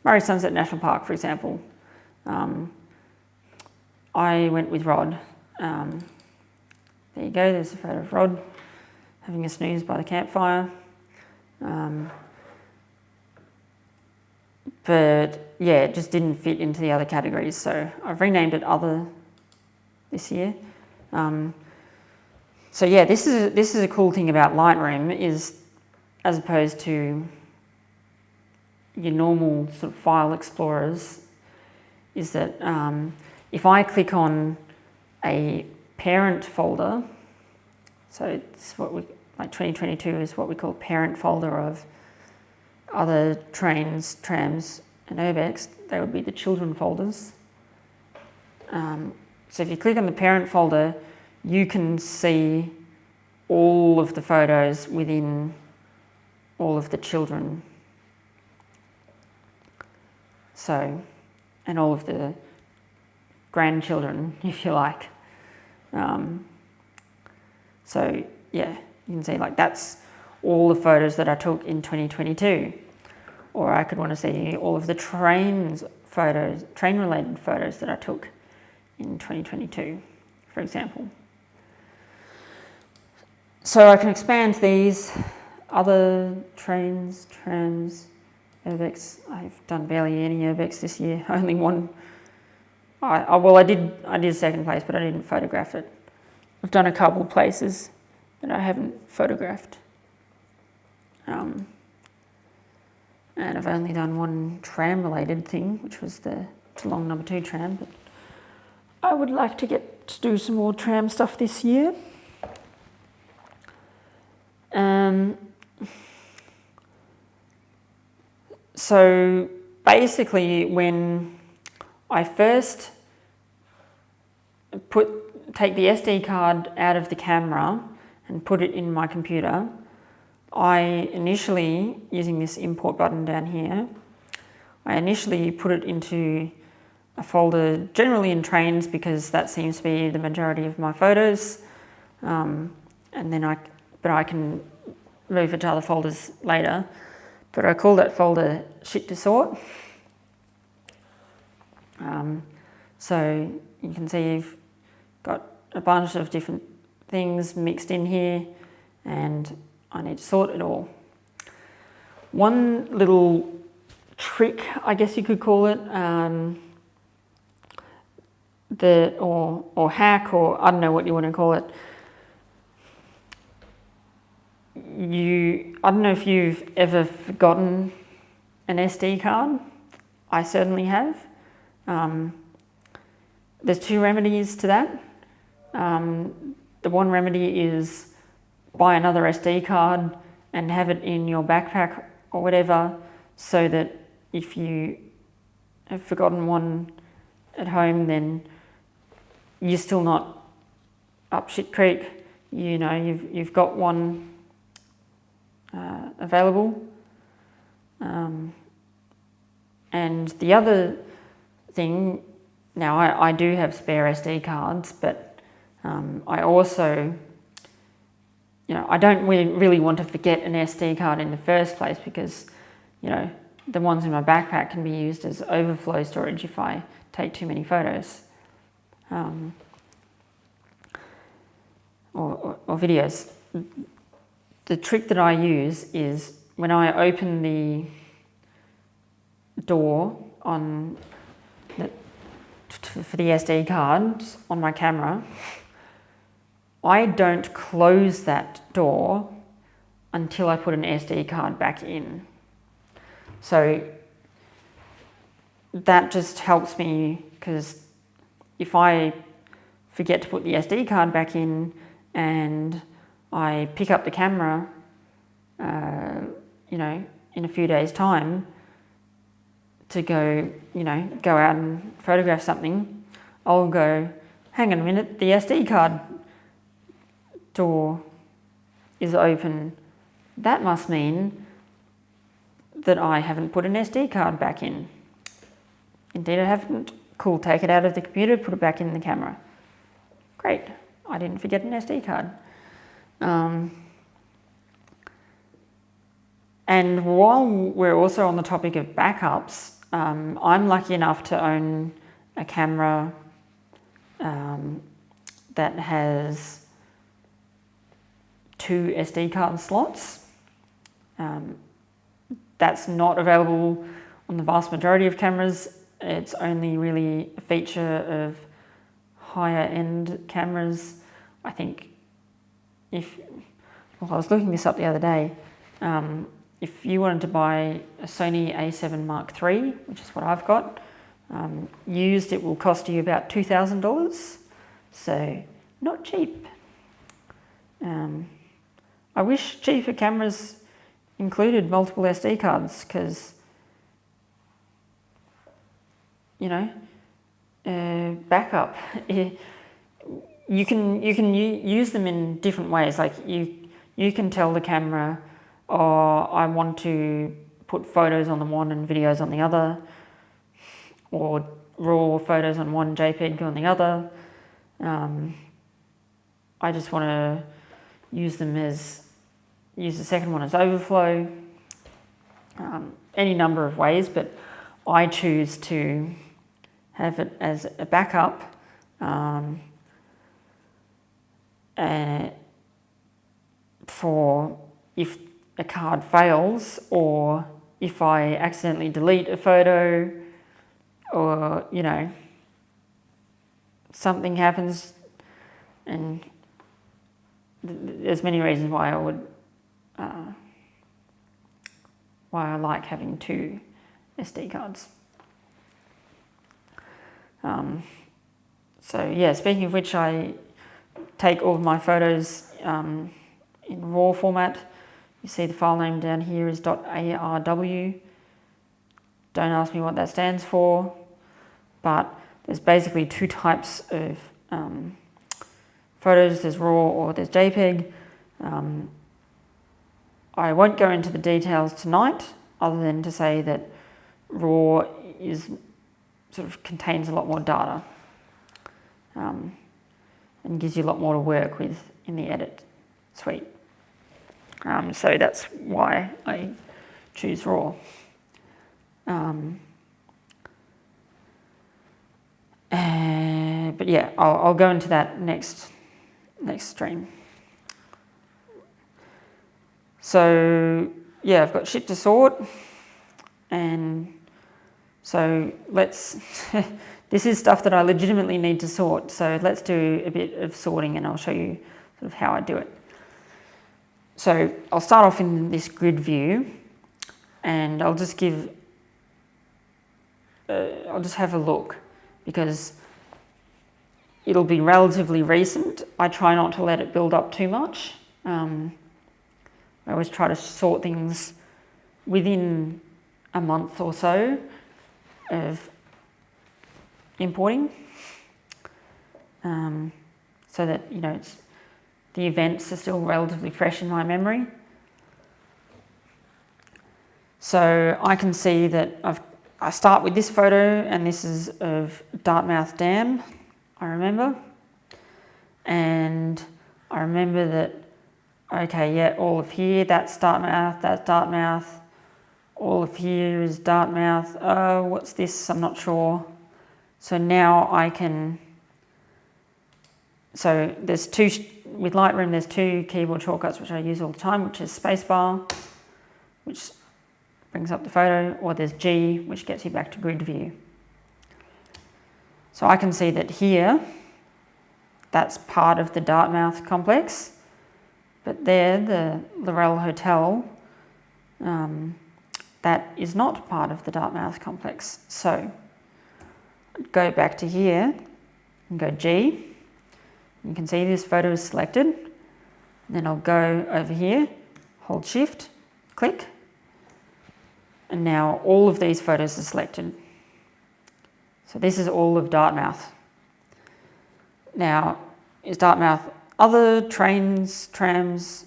Murray Sunset National Park, for example, I went with Rod. There you go, there's a photo of Rod having a snooze by the campfire. But yeah, it just didn't fit into the other categories, so I've renamed it Other this year. So yeah, this is a cool thing about Lightroom, is as opposed to your normal sort of file explorers, is that if I click on a parent folder, so it's what we, like 2022 is what we call parent folder of other trains, trams, and urbex, they would be the children folders. So if you click on the parent folder, you can see all of the photos within all of the children. So, and all of the grandchildren, if you like. So yeah, you can see like that's all the photos that I took in 2022. Or I could want to see all of the train-related photos that I took in 2022, for example. So I can expand these other trains, trams, urbex. I've done barely any urbex this year. Only one. I did second place, but I didn't photograph it. I've done a couple places that I haven't photographed. And I've only done one tram-related thing, which was the Geelong number 2 tram. But I would like to get to do some more tram stuff this year. So basically, when I first take the SD card out of the camera and put it in my computer, I initially, using this import button down here, I initially put it into a folder, generally in trains, because that seems to be the majority of my photos. And then I can move it to other folders later. But I call that folder shit to sort. So you can see you've got a bunch of different things mixed in here, and I need to sort it all. One little trick, I guess you could call it, or hack, or I don't know what you want to call it. I don't know if you've ever forgotten an SD card. I certainly have. There's two remedies to that. The one remedy is buy another SD card and have it in your backpack or whatever, so that if you have forgotten one at home, then you're still not up shit creek. You know, you've got one available. And the other thing, now I do have spare SD cards, but I also, you know, I don't really want to forget an SD card in the first place, because, you know, the ones in my backpack can be used as overflow storage if I take too many photos or videos. The trick that I use is when I open the door for the SD cards on my camera, I don't close that door until I put an SD card back in. So that just helps me, because if I forget to put the SD card back in and I pick up the camera, you know, in a few days' time to go out and photograph something, I'll go, hang on a minute, the SD card door is open. That must mean that I haven't put an SD card back in. Indeed I haven't. Cool, take it out of the computer, put it back in the camera. Great, I didn't forget an SD card. And while we're also on the topic of backups, I'm lucky enough to own a camera that has 2 SD card slots. That's not available on the vast majority of cameras. It's only really a feature of higher end cameras. I think I was looking this up the other day, if you wanted to buy a Sony A7 Mark III, which is what I've got, used, it will cost you about $2,000, so not cheap. I wish cheaper cameras included multiple SD cards, because, you know, backup, you can use them in different ways. Like you can tell the camera, oh, I want to put photos on the one and videos on the other, or raw photos on one, JPEG on the other. I just want to use the second one as overflow. Any number of ways, but I choose to have it as a backup. For if a card fails, or if I accidentally delete a photo, or, you know, something happens, and there's many reasons why I like having 2 SD cards. So yeah, speaking of which, I take all of my photos in RAW format. You see the file name down here is .arw. Don't ask me what that stands for, but there's basically two types of photos. There's RAW or there's JPEG. I won't go into the details tonight, other than to say that RAW sort of contains a lot more data and gives you a lot more to work with in the edit suite. So that's why I choose RAW. But yeah, I'll go into that next stream. So yeah, I've got shit to sort, and so let's, this is stuff that I legitimately need to sort, so let's do a bit of sorting and I'll show you sort of how I do it. So I'll start off in this grid view, and I'll just have a look, because it'll be relatively recent. I try not to let it build up too much. I always try to sort things within a month or so of importing, so that, you know, the events are still relatively fresh in my memory. So I can see that I start with this photo, and this is of Dartmouth Dam, I remember. And I remember that, okay, yeah, all of here, that's Dartmouth. All of here is Dartmouth. Oh, what's this? I'm not sure. So now I can, so there's two, with Lightroom, there's two keyboard shortcuts which I use all the time, which is spacebar, which brings up the photo, or there's G, which gets you back to grid view. So I can see that here, that's part of the Dartmouth complex, but there, the Laurel Hotel, that is not part of the Dartmouth complex. So go back to here and go G. You can see this photo is selected. And then I'll go over here, hold Shift, click, and now all of these photos are selected. So this is all of Dartmouth. Now, is Dartmouth other, trains, trams,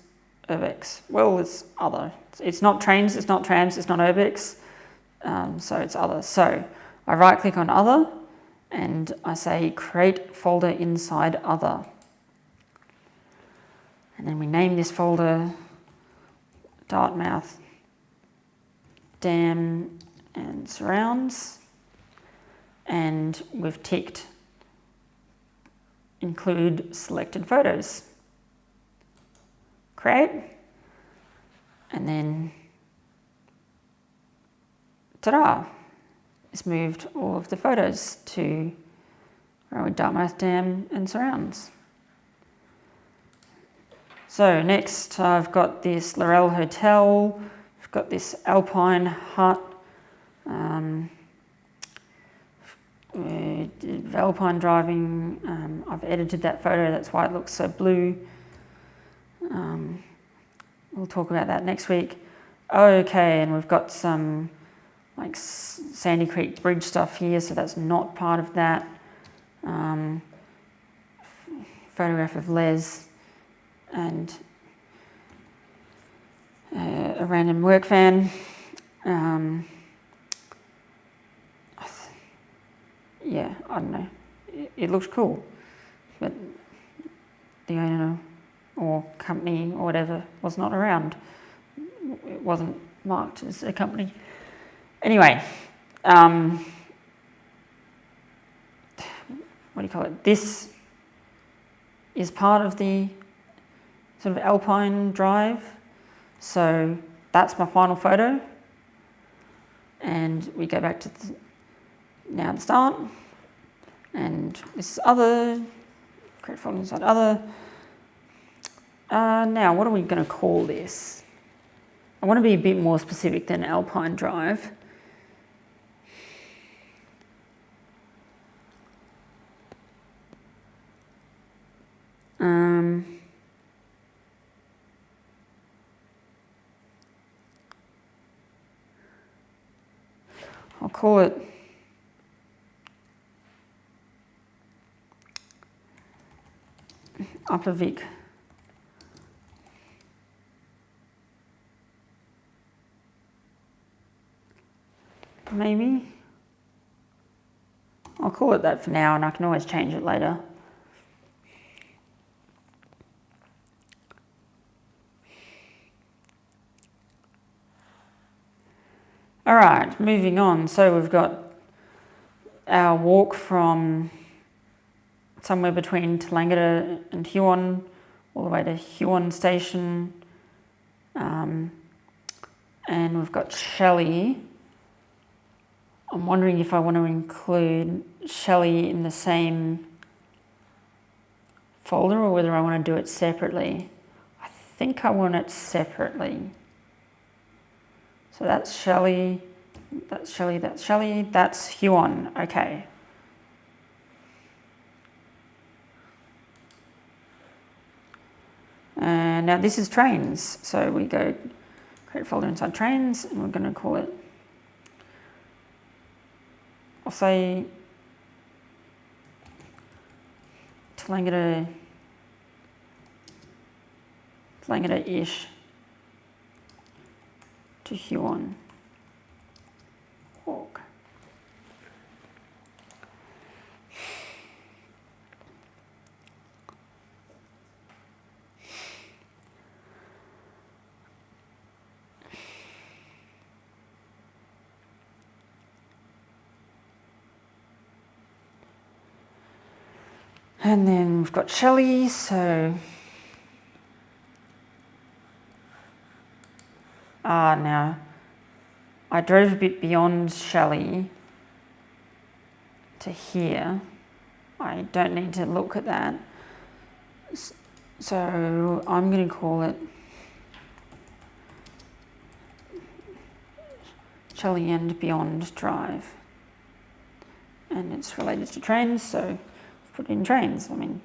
urbex? Well, it's other. It's not trains, it's not trams, it's not urbex, so it's other. So I right click on other, and I say create folder inside other. And then we name this folder Dartmouth Dam and Surrounds, and we've ticked include selected photos. Create, and then ta-da! It's moved all of the photos to Dartmouth Dam and Surrounds. So next I've got this Laurel Hotel, I've got this Alpine hut, Alpine driving. I've edited that photo, that's why it looks so blue. We'll talk about that next week. Okay, and we've got some like Sandy Creek Bridge stuff here, so that's not part of that. Photograph of Les and a random work van. Yeah, I don't know. It looks cool, but the owner or company or whatever was not around. It wasn't marked as a company. Anyway, what do you call it? This is part of the sort of Alpine drive. So that's my final photo. And we go back to now the start. And this is other, create folder inside other. Now, what are we going to call this? I want to be a bit more specific than Alpine Drive. call it Upper Vic. Maybe. I'll call it that for now, and I can always change it later. All right, moving on. So we've got our walk from somewhere between Tallangatta and Huon, all the way to Huon Station. And we've got Shelley. I'm wondering if I want to include Shelley in the same folder or whether I want to do it separately. I think I want it separately. So that's Shelley, that's Shelley, that's Shelley, that's Huon. Okay. And now this is trains. So we go create a folder inside trains, and we're going to call it, I'll say Tallangatta-ish to Huon walk. And then we've got Shelley, so now I drove a bit beyond Shelley to here. I don't need to look at that. So I'm going to call it Shelley and Beyond Drive. And it's related to trains, so put in trains. I mean,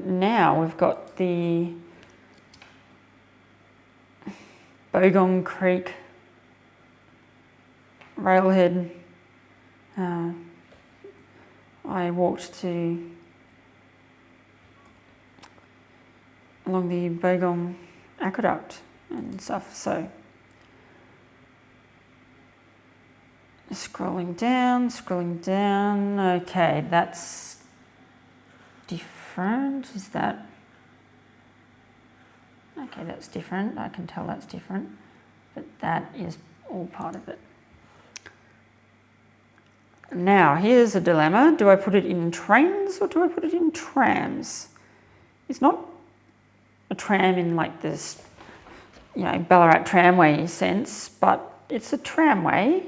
now we've got the Bogong Creek railhead. I walked along the Bogong Aqueduct and stuff, so scrolling down, okay, that's different, is that, okay, that's different, I can tell that's different, but that is all part of it. Now, here's a dilemma, do I put it in trains or do I put it in trams? It's not a tram in like this, Ballarat tramway sense, but it's a tramway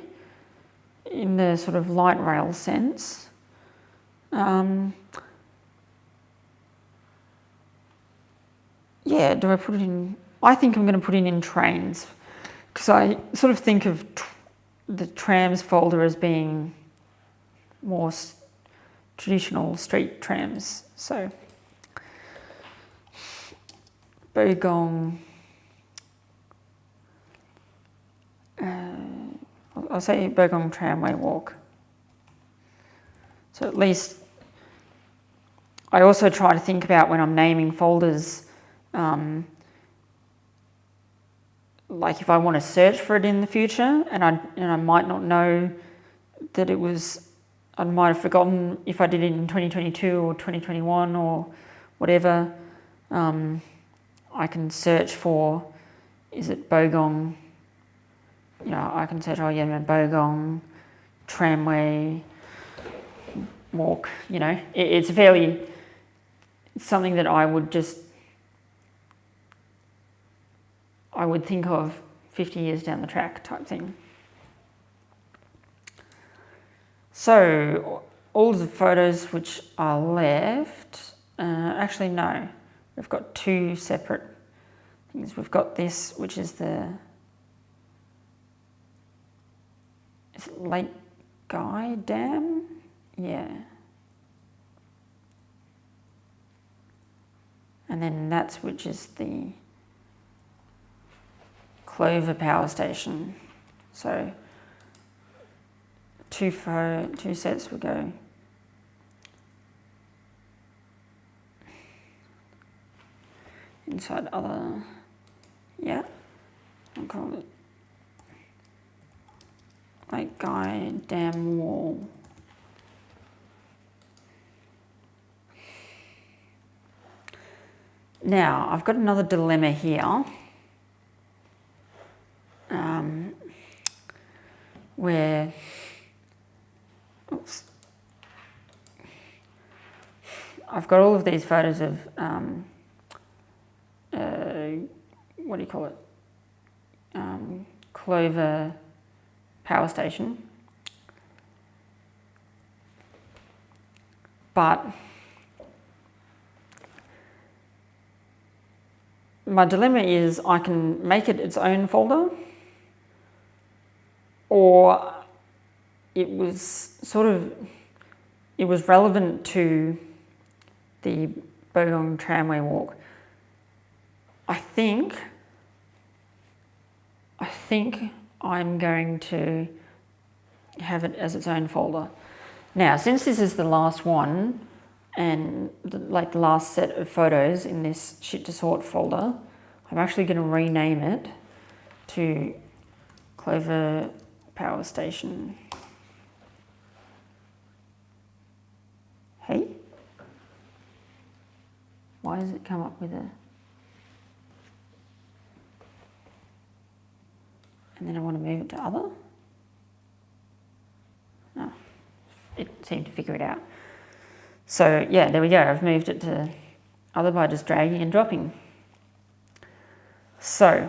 in the sort of light rail sense. Yeah, do I put it in? I think I'm going to put it in trains because I sort of think of the trams folder as being more traditional street trams. So Bogong, I'll say Bogong Tramway Walk. So at least I also try to think about when I'm naming folders, like if I want to search for it in the future and I might not know that it was, I might have forgotten if I did it in 2022 or 2021 or whatever, I can search for, is it Bogong, I can search, oh yeah, Bogong Tramway Walk, it's something that I would think of 50 years down the track type thing. So all of the photos which are left, actually no, we've got two separate things. We've got this, which is is it Guy Dam, yeah. And then that's which is the Clover power station. So two sets will go. Inside other, yeah, I'll call it like Guy Dam Wall. Now, I've got another dilemma here, where, oops, I've got all of these photos of, what do you call it, Clover power station, but my dilemma is I can make it its own folder, or it was relevant to the Bogong tramway walk. I think I'm going to have it as its own folder. Now, since this is the last one, and the last set of photos in this shit to sort folder, I'm actually going to rename it to Clover Power Station. Hey? Why does it come up with a... And then I want to move it to other? Oh, it seemed to figure it out. So yeah, there we go. I've moved it to other by just dragging and dropping. So,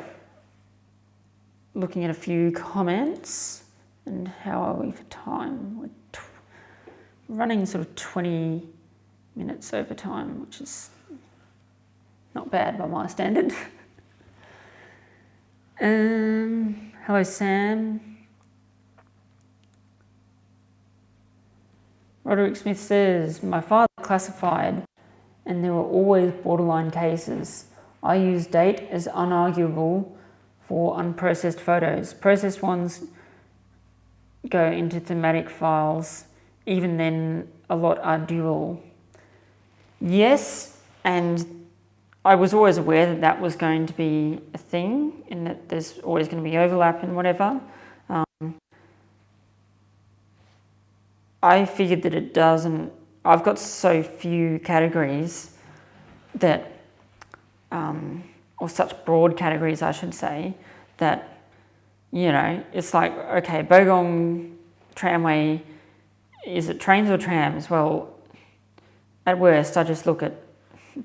looking at a few comments, and how are we for time? We're running sort of 20 minutes over time, which is not bad by my standard. Hello, Sam. Roderick Smith says, my father classified and there were always borderline cases. I use date as unarguable for unprocessed photos. Processed ones go into thematic files. Even then, a lot are dual. Yes, and I was always aware that that was going to be a thing, and that there's always going to be overlap and whatever. I figured that it doesn't. I've got so few categories that, or such broad categories, I should say, that, you know, it's like, okay, Bogong tramway, is it trains or trams? Well, at worst, I just look at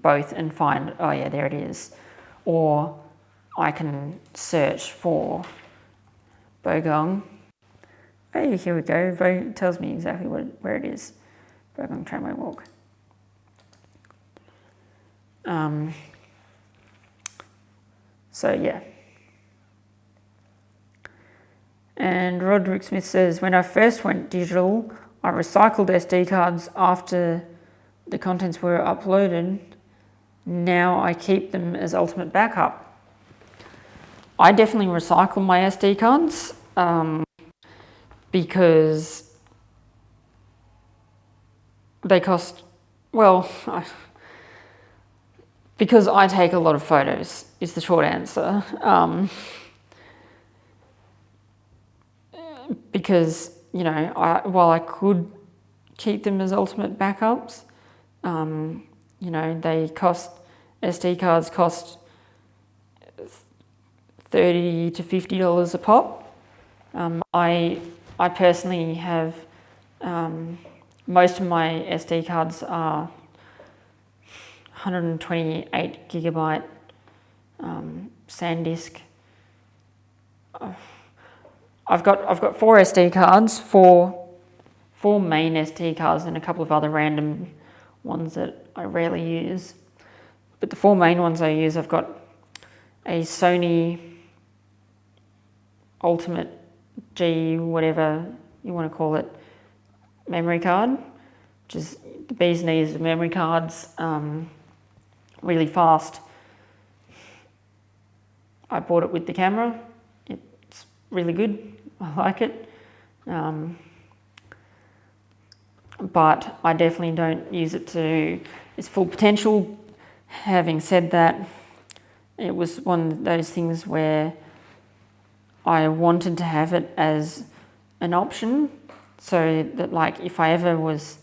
both and find, oh yeah, there it is. Or I can search for Bogong. Hey, here we go. It tells me exactly where it is. Bogong tramway walk. So yeah. And Roderick Smith says, when I first went digital, I recycled SD cards after the contents were uploaded. Now I keep them as ultimate backup. I definitely recycle my SD cards because they cost, well, because I take a lot of photos is the short answer. Because, you know, while I could keep them as ultimate backups, you know, they cost, SD cards cost $30 to $50 a pop. I personally have, most of my SD cards are 128 gigabyte SanDisk. I've got 4 SD cards, four main SD cards, and a couple of other random ones that I rarely use. But the 4 main ones I use, I've got a Sony Ultimate G, whatever you want to call it, memory card, which is the bee's knees of memory cards, really fast. I bought it with the camera. It's really good. I like it. But I definitely don't use it to its full potential. Having said that, it was one of those things where I wanted to have it as an option, so that like if I ever was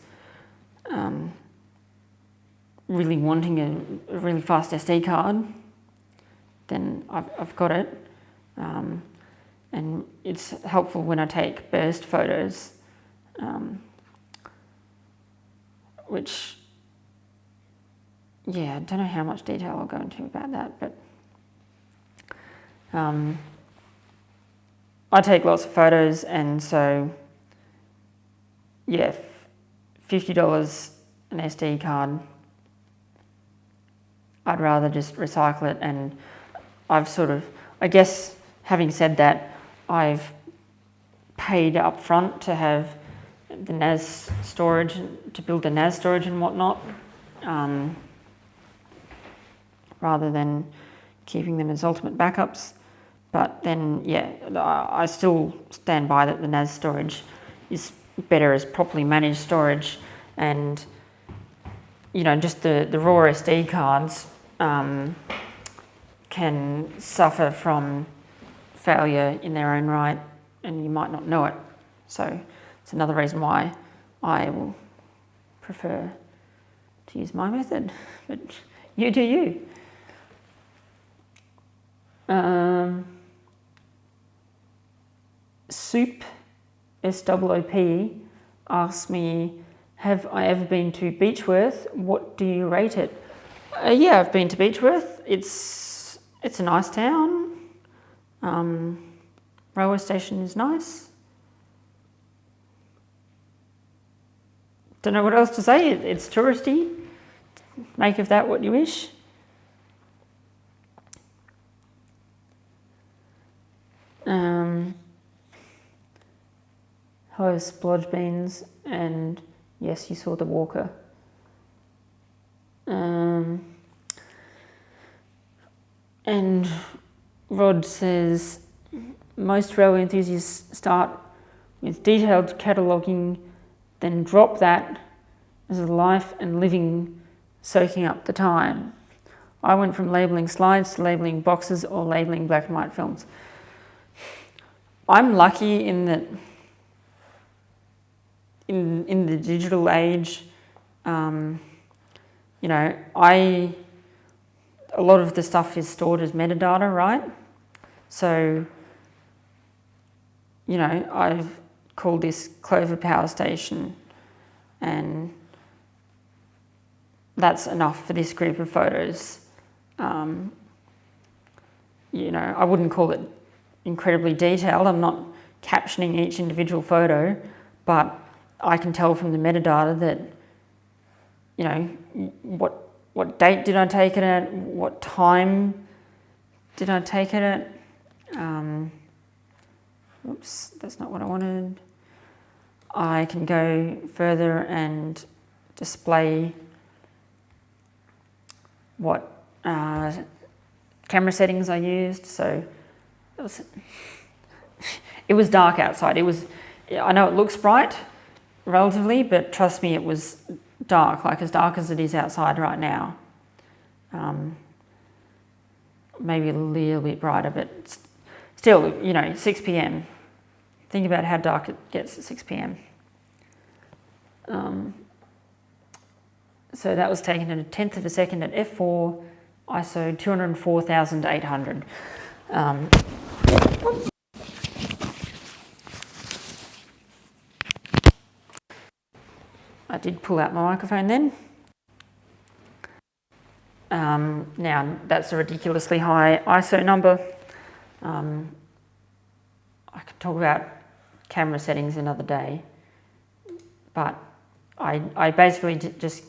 really wanting a really fast SD card, then I've got it. And it's helpful when I take burst photos, which, yeah, I don't know how much detail I'll go into about that, but I take lots of photos, and so, yeah, $50 an SD card, I'd rather just recycle it. And I've sort of, I guess, having said that, I've paid up front to have the NAS storage, to build the NAS storage and whatnot, rather than keeping them as ultimate backups. But then, yeah, I still stand by that the NAS storage is better as properly managed storage. And, you know, just the raw SD cards can suffer from failure in their own right, and you might not know it. So it's another reason why I will prefer to use my method, but you do you. Soup, SOOP, asks me, have I ever been to Beechworth? What do you rate it? Yeah, I've been to Beechworth. It's a nice town. Railway station is nice. Don't know what else to say. It's touristy. Make of that what you wish. Hello, Splodge Beans, and yes, you saw the walker. And Rod says, most railway enthusiasts start with detailed cataloguing, then drop that as a life and living, soaking up the time. I went from labelling slides to labelling boxes or labelling black and white films. I'm lucky in that in the digital age, you know, a lot of the stuff is stored as metadata, right? So, you know, I've called this Clover Power Station, and that's enough for this group of photos. You know, I wouldn't call it incredibly detailed. I'm not captioning each individual photo, but I can tell from the metadata that, you know, what date did I take it at, what time did I take it at. Oops, that's not what I wanted. I can go further and display what camera settings I used. So it was dark outside. I know it looks bright relatively, but trust me, it was dark, like as dark as it is outside right now. Maybe a little bit brighter, but still, you know, 6 p.m. Think about how dark it gets at 6 p.m. So that was taken at a 10th of a second at f4, ISO 204,800. I did pull out my microphone then. Now, that's a ridiculously high ISO number. I could talk about camera settings another day, but I basically just,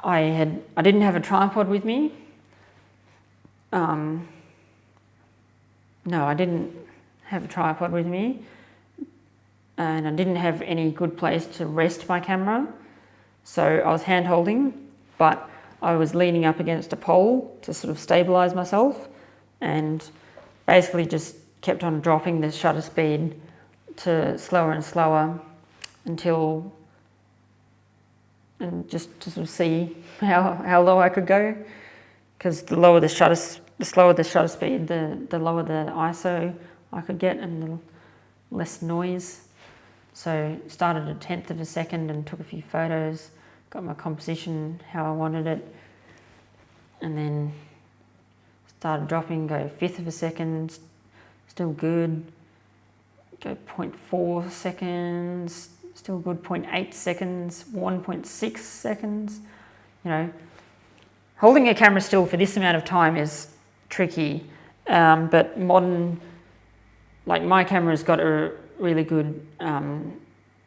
I didn't have a tripod with me. No, I didn't have a tripod with me. and I didn't have any good place to rest my camera. So I was hand holding, but I was leaning up against a pole to sort of stabilize myself, and basically just kept on dropping the shutter speed to slower and slower until, and just to sort of see how low I could go, because the slower the shutter speed, the lower the ISO I could get and the less noise. So started at 1/10 of a second and took a few photos, got my composition how I wanted it, and then started dropping, go 1/5 of a second, still good, go 0.4 seconds, still good, 0.8 seconds, 1.6 seconds. You know, holding a camera still for this amount of time is tricky, but modern, like my camera's got a really good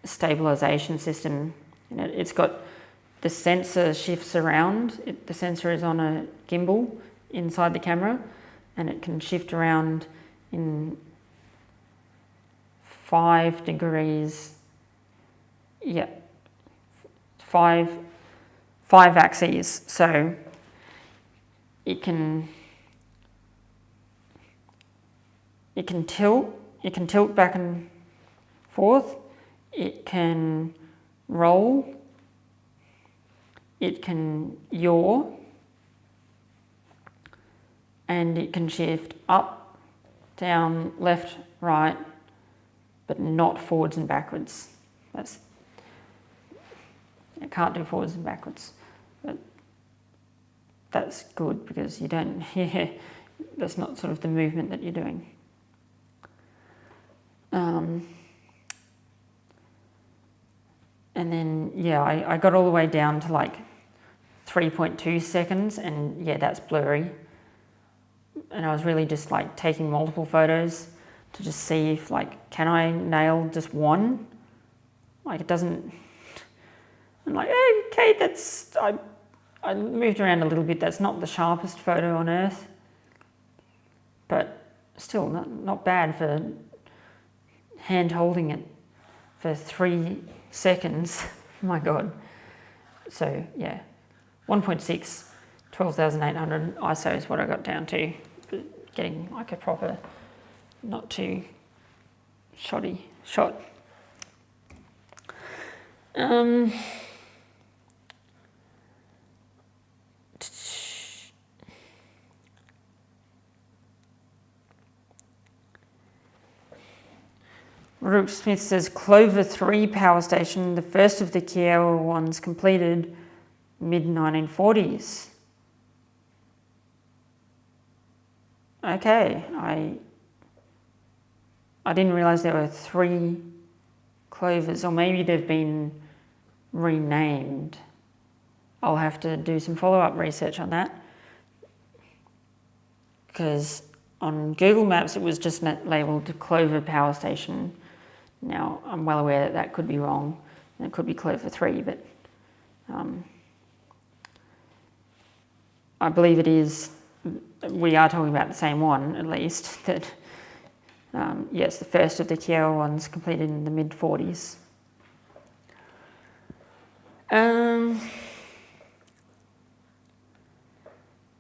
stabilization system. You know, it's got the sensor shifts around. The sensor is on a gimbal inside the camera, and it can shift around in 5 degrees. Yeah, five axes. So it can tilt back and forth. It can roll. It can yaw, and it can shift up, down, left, right, but not forwards and backwards. It can't do forwards and backwards, but that's good because you don't, that's not sort of the movement that you're doing. And then, yeah, I got all the way down to like 3.2 seconds, and yeah, that's blurry. And I was really just like taking multiple photos to just see if like, can I nail just one? Like it doesn't, I'm like, okay, I moved around a little bit. That's not the sharpest photo on earth, but still not bad for hand holding it for 3 seconds. My God. So yeah, 1.6, 12,800 ISO is what I got down to, getting like a proper, not too shoddy shot. Rook Smith says Clover 3 power station, the first of the Kiowa ones, completed mid-1940s. Okay, I didn't realise there were 3 Clovers, or maybe they've been renamed. I'll have to do some follow-up research on that, because on Google Maps it was just labelled Clover Power Station. Now, I'm well aware that that could be wrong, and it could be Clover 3, but I believe it is, we are talking about the same one, at least, that, yes, the first of the Kiowa ones completed in the mid-40s. And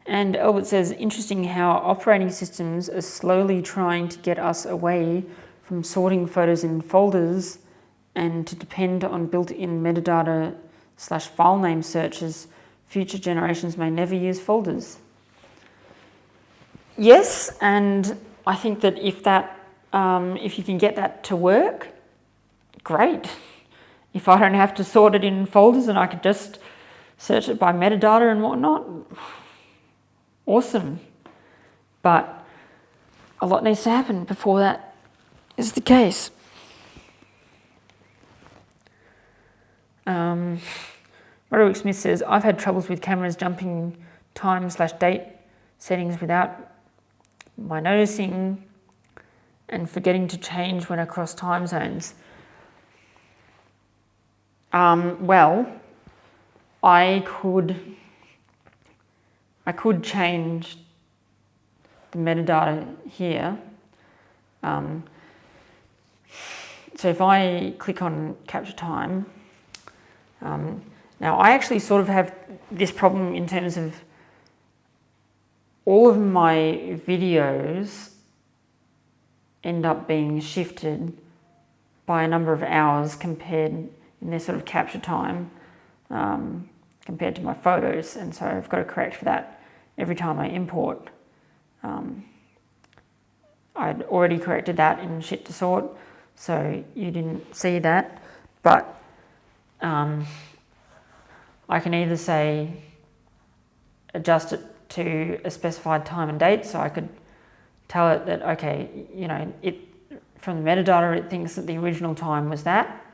Albert says, interesting how operating systems are slowly trying to get us away from sorting photos in folders and to depend on built-in metadata / file name searches. Future generations may never use folders. Yes, and I think that if you can get that to work, great. If I don't have to sort it in folders and I could just search it by metadata and whatnot, awesome. But a lot needs to happen before that is the case. Roderick Smith says, I've had troubles with cameras jumping time / date settings without my noticing and forgetting to change when across time zones. Well, I could change the metadata here. so if I click on capture time, now I actually sort of have this problem in terms of all of my videos end up being shifted by a number of hours compared in their sort of capture time compared to my photos, and so I've got to correct for that every time I import. I'd already corrected that in shit to sort, so you didn't see that, but I can either say adjust it to a specified time and date, so I could tell it that, okay, you know, it from the metadata it thinks that the original time was that,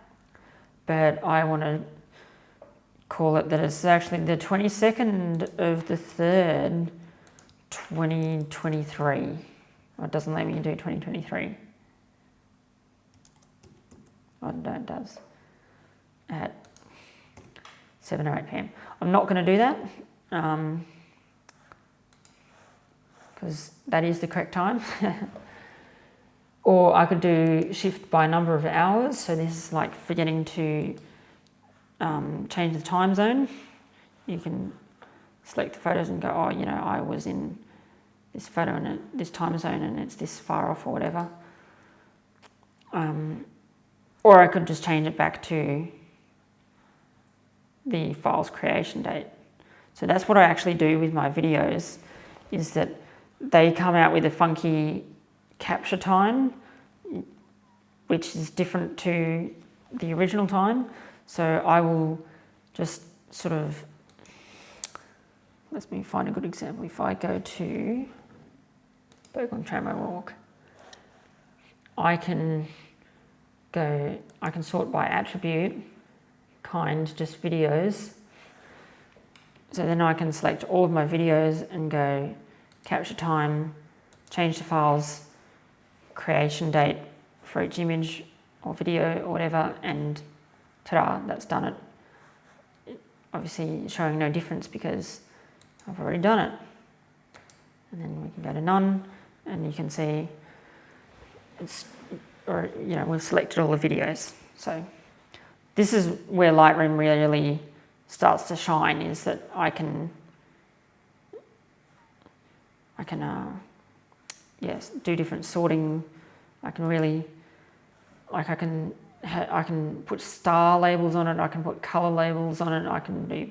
but I want to call it that it's actually the 22nd of the 3rd, 2023. Oh, it doesn't let me do 2023. Oh, no, it does. At 7 or 8 p.m. I'm not going to do that because that is the correct time. Or I could do shift by number of hours. So this is like forgetting to change the time zone. You can select the photos and go, oh, you know, I was in this photo in this time zone and it's this far off or whatever. Or I could just change it back to the file's creation date. So that's what I actually do with my videos, is that they come out with a funky capture time, which is different to the original time. So I will just sort of, let me find a good example. If I go to Bergman Tramway Walk, I can sort by attribute, kind, just videos. So then I can select all of my videos and go capture time, change the file's creation date for each image or video or whatever, and ta-da, that's done it. Obviously showing no difference because I've already done it. And then we can go to none, and you can see it's, or you know, we've selected all the videos. So this is where Lightroom really starts to shine, is that I can yes, do different sorting. I can really, like I can put star labels on it, I can put color labels on it, I can do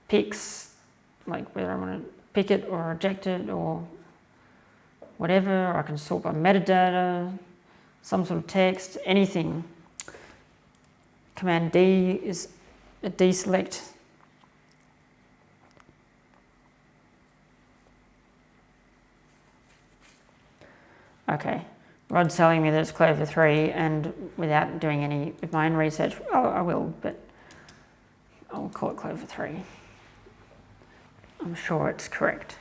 picks, like whether I want to pick it or reject it or whatever. I can sort by metadata, some sort of text, anything. Command D is a deselect. Okay, Rod's telling me that it's Clover 3, and without doing any of my own research, oh, I will, but I'll call it Clover 3. I'm sure it's correct.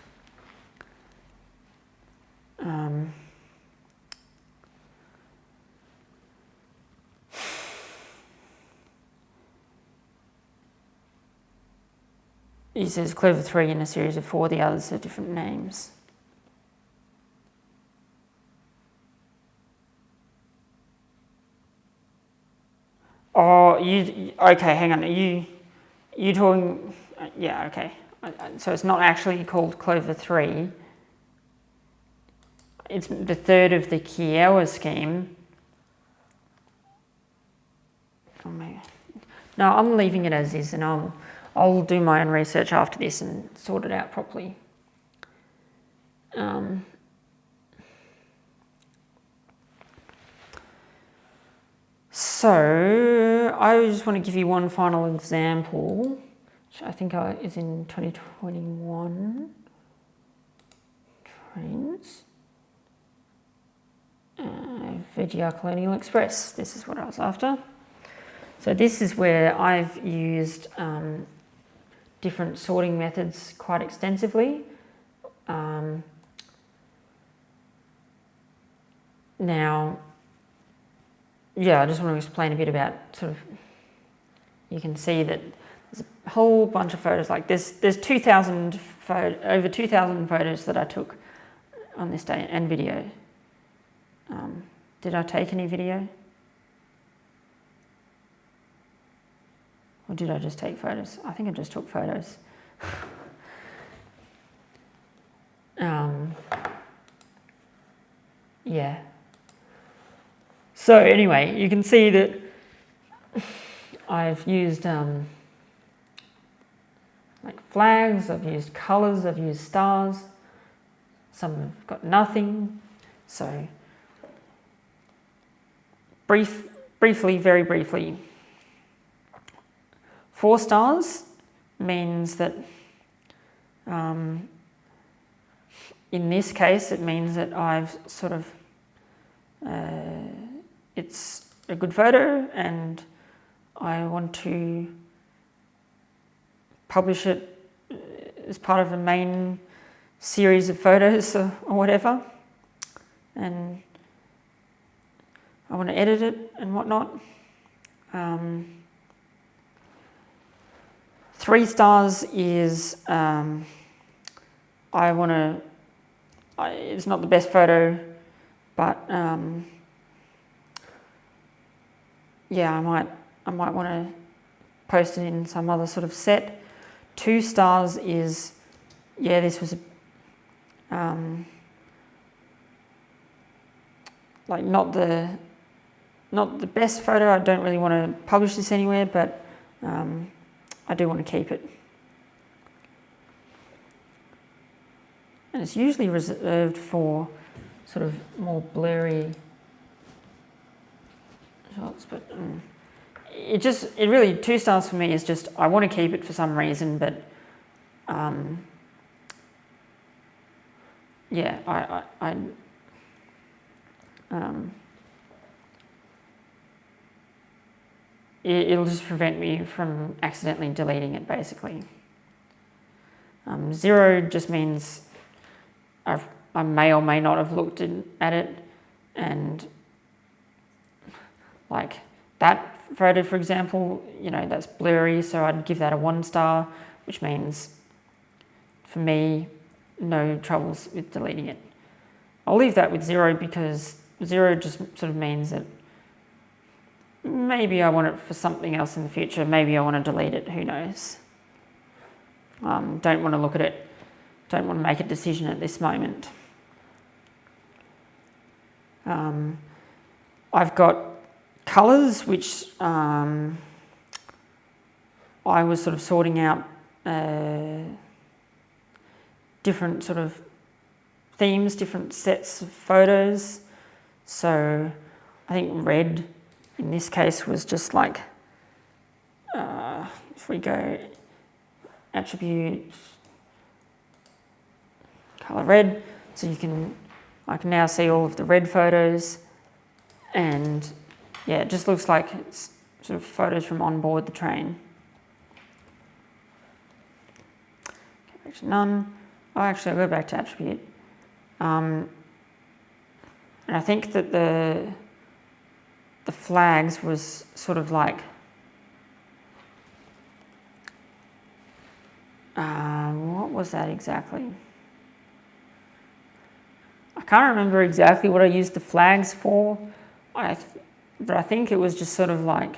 He says Clover 3 in a series of 4, the others are different names. Oh, okay, hang on, you talking, yeah, okay. So it's not actually called Clover 3. It's the third of the Kiowa scheme. Oh, maybe. No, I'm leaving it as is, and I'll do my own research after this and sort it out properly. So I just want to give you one final example, which I think is in 2021. Trains. VGR Colonial Express, this is what I was after. So this is where I've used different sorting methods quite extensively. Now, yeah, I just want to explain a bit about sort of, you can see that there's a whole bunch of photos, like there's over 2,000 photos that I took on this day, and video. Did I take any video? Or did I just take photos? I think I just took photos. Yeah. So anyway, you can see that I've used like flags, I've used colours, I've used stars. Some have got nothing. So briefly, very briefly, 4 stars means that in this case it means that I've sort of it's a good photo and I want to publish it as part of a main series of photos or whatever, and I want to edit it and whatnot. 3 stars is I want to. It's not the best photo, but yeah, I might want to post it in some other sort of set. 2 stars is, yeah, this was like not the best photo. I don't really want to publish this anywhere, but I do want to keep it. And it's usually reserved for sort of more blurry shots, but it really, 2 stars for me is just I want to keep it for some reason, but yeah, it'll just prevent me from accidentally deleting it, basically. 0 just means I may or may not have looked at it, and like that photo, for example, you know, that's blurry, so I'd give that a 1 star, which means for me, no troubles with deleting it. I'll leave that with 0 because 0 just sort of means that maybe I want it for something else in the future. Maybe I want to delete it, who knows. Don't want to look at it. Don't want to make a decision at this moment. I've got colours which I was sort of sorting out different sort of themes, different sets of photos. So I think red in this case was just like, if we go attribute, colour red, so I can now see all of the red photos, and yeah, it just looks like it's sort of photos from on board the train. Go back to none. Oh, actually, I'll go back to attribute. And I think that the flags was sort of like, what was that exactly? I can't remember exactly what I used the flags for, but I think it was just sort of like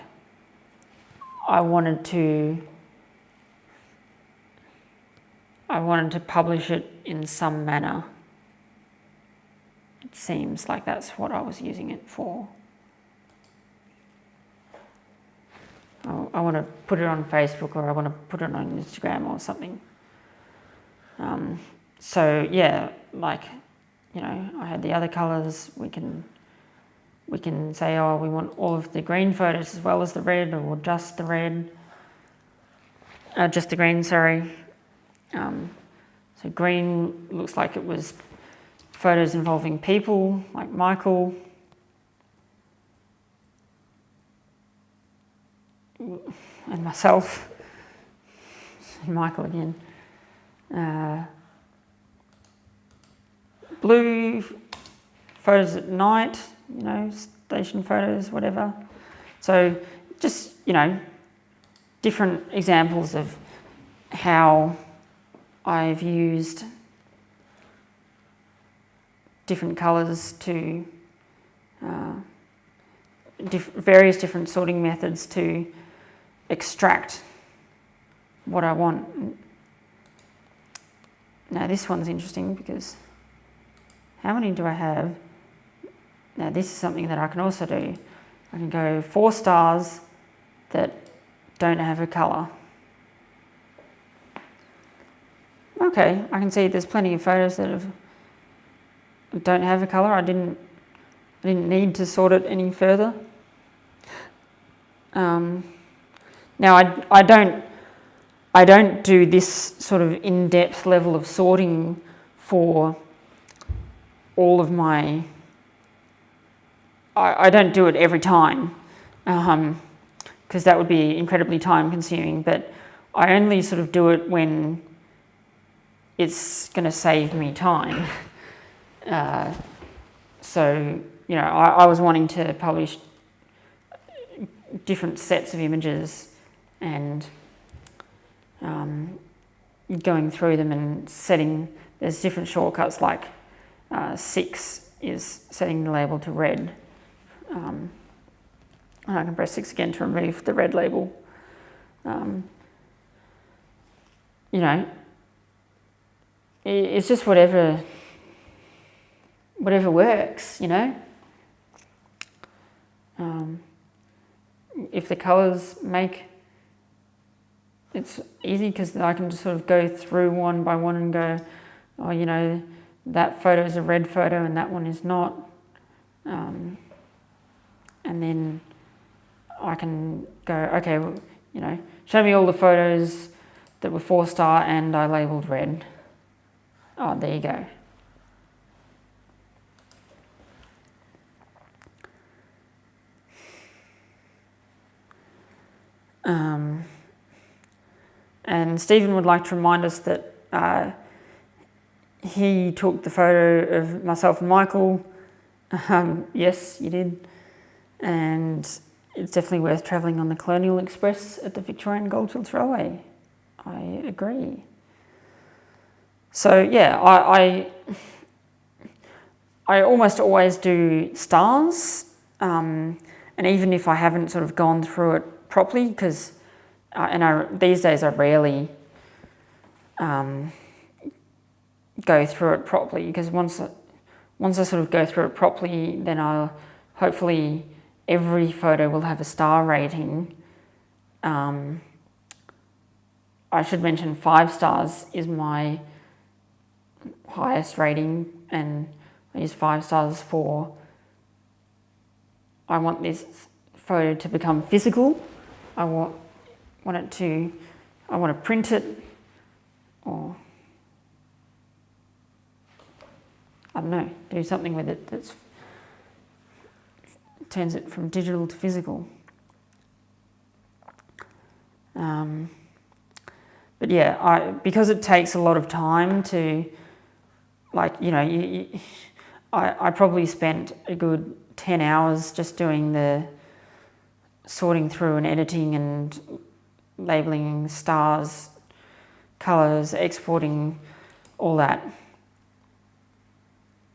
I wanted to publish it in some manner. It seems like that's what I was using it for. I want to put it on Facebook, or I want to put it on Instagram or something. So yeah, like, you know, I had the other colours. We can say, oh, we want all of the green photos as well as the red, or just the red, just the green, sorry. So green looks like it was photos involving people, like Michael. And myself, and Michael again. Blue, photos at night, you know, station photos, whatever. So just, you know, different examples of how I've used different colours to, various different sorting methods to extract what I want. Now this one's interesting because how many do I have? Now this is something that I can also do. I can go 4 stars that don't have a colour. Okay, I can see there's plenty of photos that don't have a colour. I didn't need to sort it any further. Now I don't do this sort of in-depth level of sorting for all of my. I don't do it every time, because that would be incredibly time-consuming. But I only sort of do it when it's going to save me time. So you know, I was wanting to publish different sets of images and going through them and setting. There's different shortcuts, like 6 is setting the label to red. And I can press 6 again to remove the red label. You know, it's just whatever works, you know. If the colours make it's easy, because I can just sort of go through one by one and go, oh, you know, that photo is a red photo and that one is not. And then I can go, okay, well, you know, show me all the photos that were 4-star and I labelled red. Oh, there you go. And Stephen would like to remind us that he took the photo of myself and Michael. Yes, you did. And it's definitely worth travelling on the Colonial Express at the Victorian Goldfields Railway. I agree. So yeah, I almost always do stars, and even if I haven't sort of gone through it properly, because these days I rarely go through it properly, because once I sort of go through it properly, then I'll hopefully every photo will have a star rating. I should mention 5 stars is my highest rating, and I use 5 stars for I want this photo to become physical. I want to print it, or I don't know, do something with it that turns it from digital to physical. But yeah, because it takes a lot of time to, like, you know, I probably spent a good 10 hours just doing the sorting through and editing and labelling stars, colours, exporting, all that.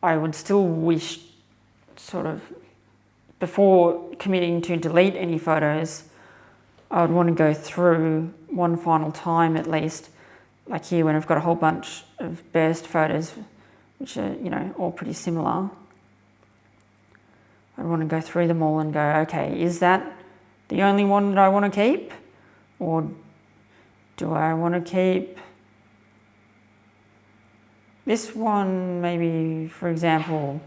I would still wish, sort of, before committing to delete any photos, I would want to go through one final time at least, like here when I've got a whole bunch of burst photos, which are, you know, all pretty similar. I want to go through them all and go, okay, is that the only one that I want to keep? Or do I want to keep this one, maybe, for example,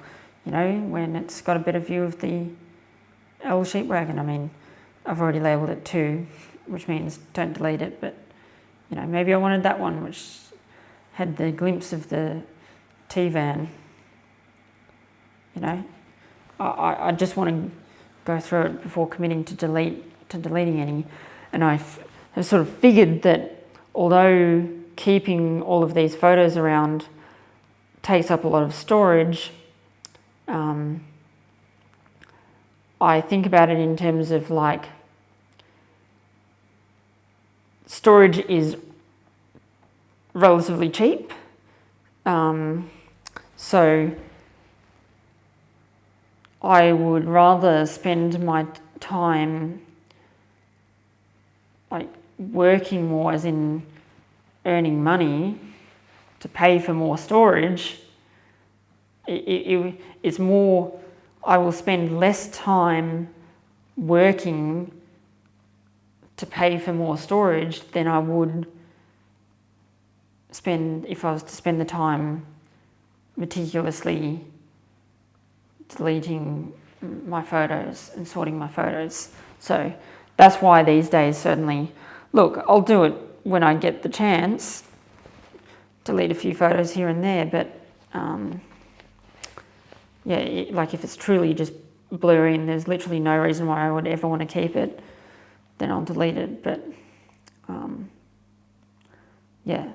you know, when it's got a better view of the L sheep wagon? I mean, I've already labelled it 2, which means don't delete it, but, you know, maybe I wanted that one, which had the glimpse of the T-van. You know, I just want to go through it before committing to deleting any. And I have sort of figured that although keeping all of these photos around takes up a lot of storage, I think about it in terms of, like, storage is relatively cheap. So I would rather spend my time like working more as in earning money to pay for more storage, it's more, I will spend less time working to pay for more storage than I would spend if I was to spend the time meticulously deleting my photos and sorting my photos. So that's why these days, certainly, look, I'll do it when I get the chance, delete a few photos here and there, but yeah, like if it's truly just blurry and there's literally no reason why I would ever want to keep it, then I'll delete it. But yeah.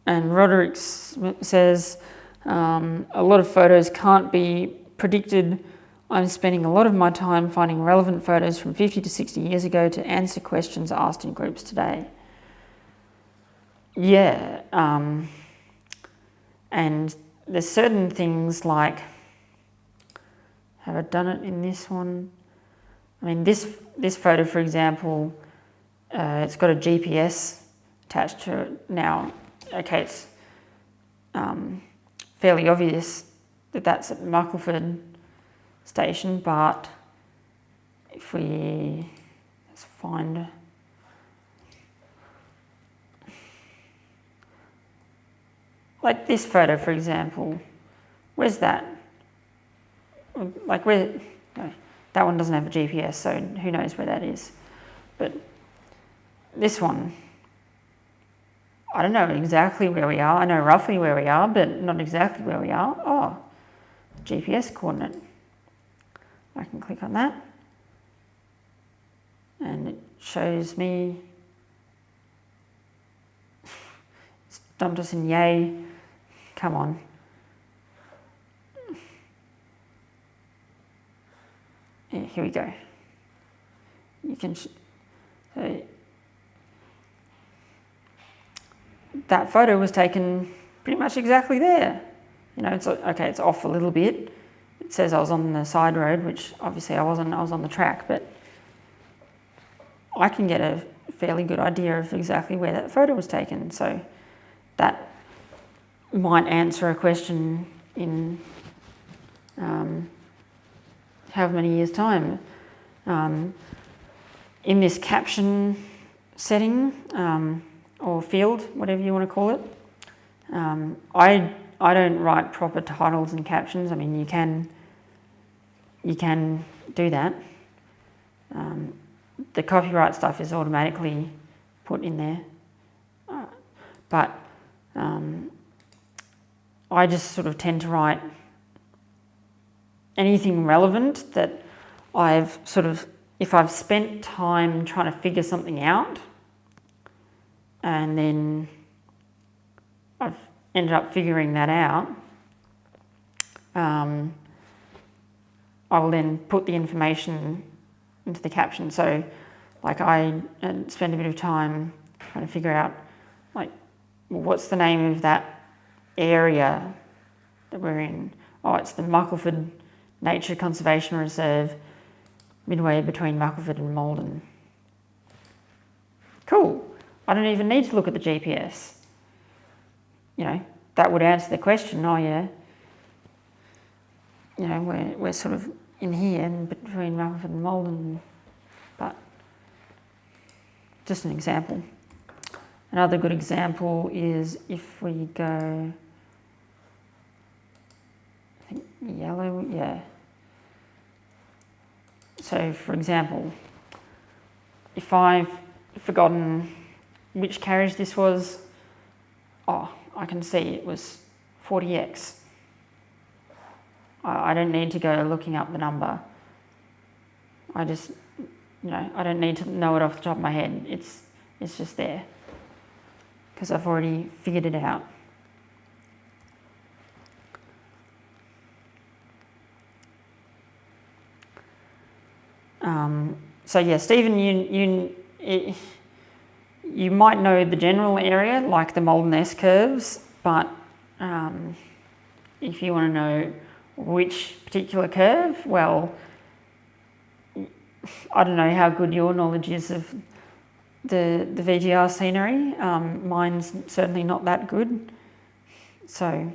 And Roderick says, a lot of photos can't be predicted. I'm spending a lot of my time finding relevant photos from 50 to 60 years ago to answer questions asked in groups today. Yeah, and there's certain things like, have I done it in this one? I mean, this photo, for example, it's got a GPS attached to it. Now, okay, it's fairly obvious that that's at Muckleford station, but if let's find, like this photo, for example, where's that? Like where, no, that one doesn't have a GPS, so who knows where that is. But this one, I don't know exactly where we are. I know roughly where we are, but not exactly where we are. Oh, GPS coordinate. I can click on that. And it shows me, it's dumped us in Yay. Come on. Yeah, here we go. You can, so that photo was taken pretty much exactly there. You know, it's okay, it's off a little bit. It says I was on the side road, which obviously I wasn't, I was on the track, but I can get a fairly good idea of exactly where that photo was taken. So that might answer a question in however many years' time. In this caption setting, or field, whatever you want to call it, I don't write proper titles and captions. I mean, you can do that. The copyright stuff is automatically put in there, but I just sort of tend to write anything relevant that I've sort of, if I've spent time trying to figure something out and then I've ended up figuring that out, I will then put the information into the caption. So like I spend a bit of time trying to figure out, like, well, what's the name of that area that we're in? Oh, it's the Muckleford Nature Conservation Reserve, midway between Muckleford and Malden. Cool. I don't even need to look at the GPS. You know, that would answer the question. Oh yeah, you know, we're sort of in here and between Muckleford and Malden, but just an example. Another good example is if we go, I think yellow, yeah. So for example, if I've forgotten which carriage this was, oh, I can see it was 40X. I don't need to go looking up the number. I just, you know, I don't need to know it off the top of my head. It's just there because I've already figured it out. So yeah, Stephen, you might know the general area, like the Malden S curves, but if you want to know Which particular curve? Well, I don't know how good your knowledge is of the VGR scenery. Mine's certainly not that good. So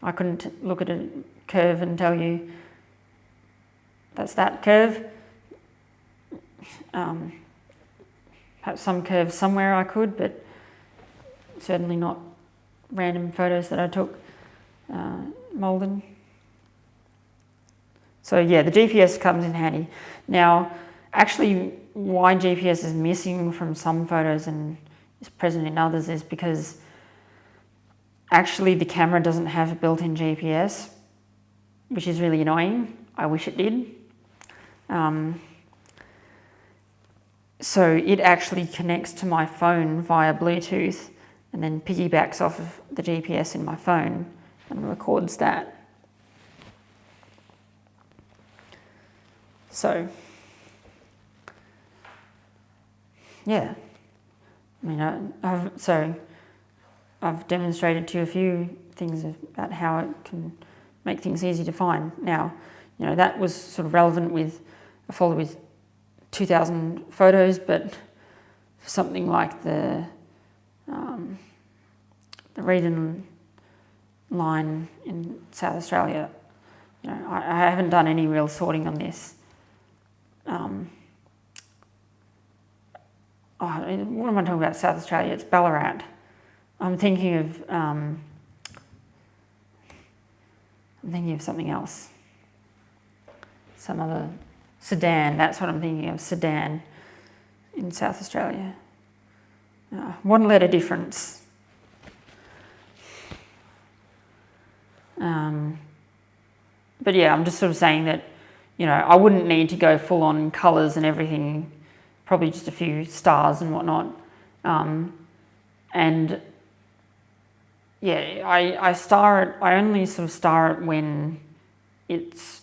I couldn't look at a curve and tell you that's that curve. Perhaps some curves somewhere I could, but certainly not random photos that I took Malden. So yeah, the GPS comes in handy. Now, actually, why GPS is missing from some photos and is present in others is because actually the camera doesn't have a built-in GPS, which is really annoying. I wish it did. So it actually connects to my phone via Bluetooth and then piggybacks off of the GPS in my phone and records that. So, yeah, I mean, I've demonstrated to you a few things about how it can make things easy to find. Now, you know, that was sort of relevant with a folder with 2,000 photos, but for something like the Reedon line in South Australia, you know, I haven't done any real sorting on this. What am I talking about? South Australia? It's Ballarat. I'm thinking of something else. Some other Sudan. That's what I'm thinking of. Sudan in South Australia. One letter difference. But yeah, I'm just sort of saying that, you know, I wouldn't need to go full on colours and everything, probably just a few stars and whatnot. And yeah, I only sort of star it when it's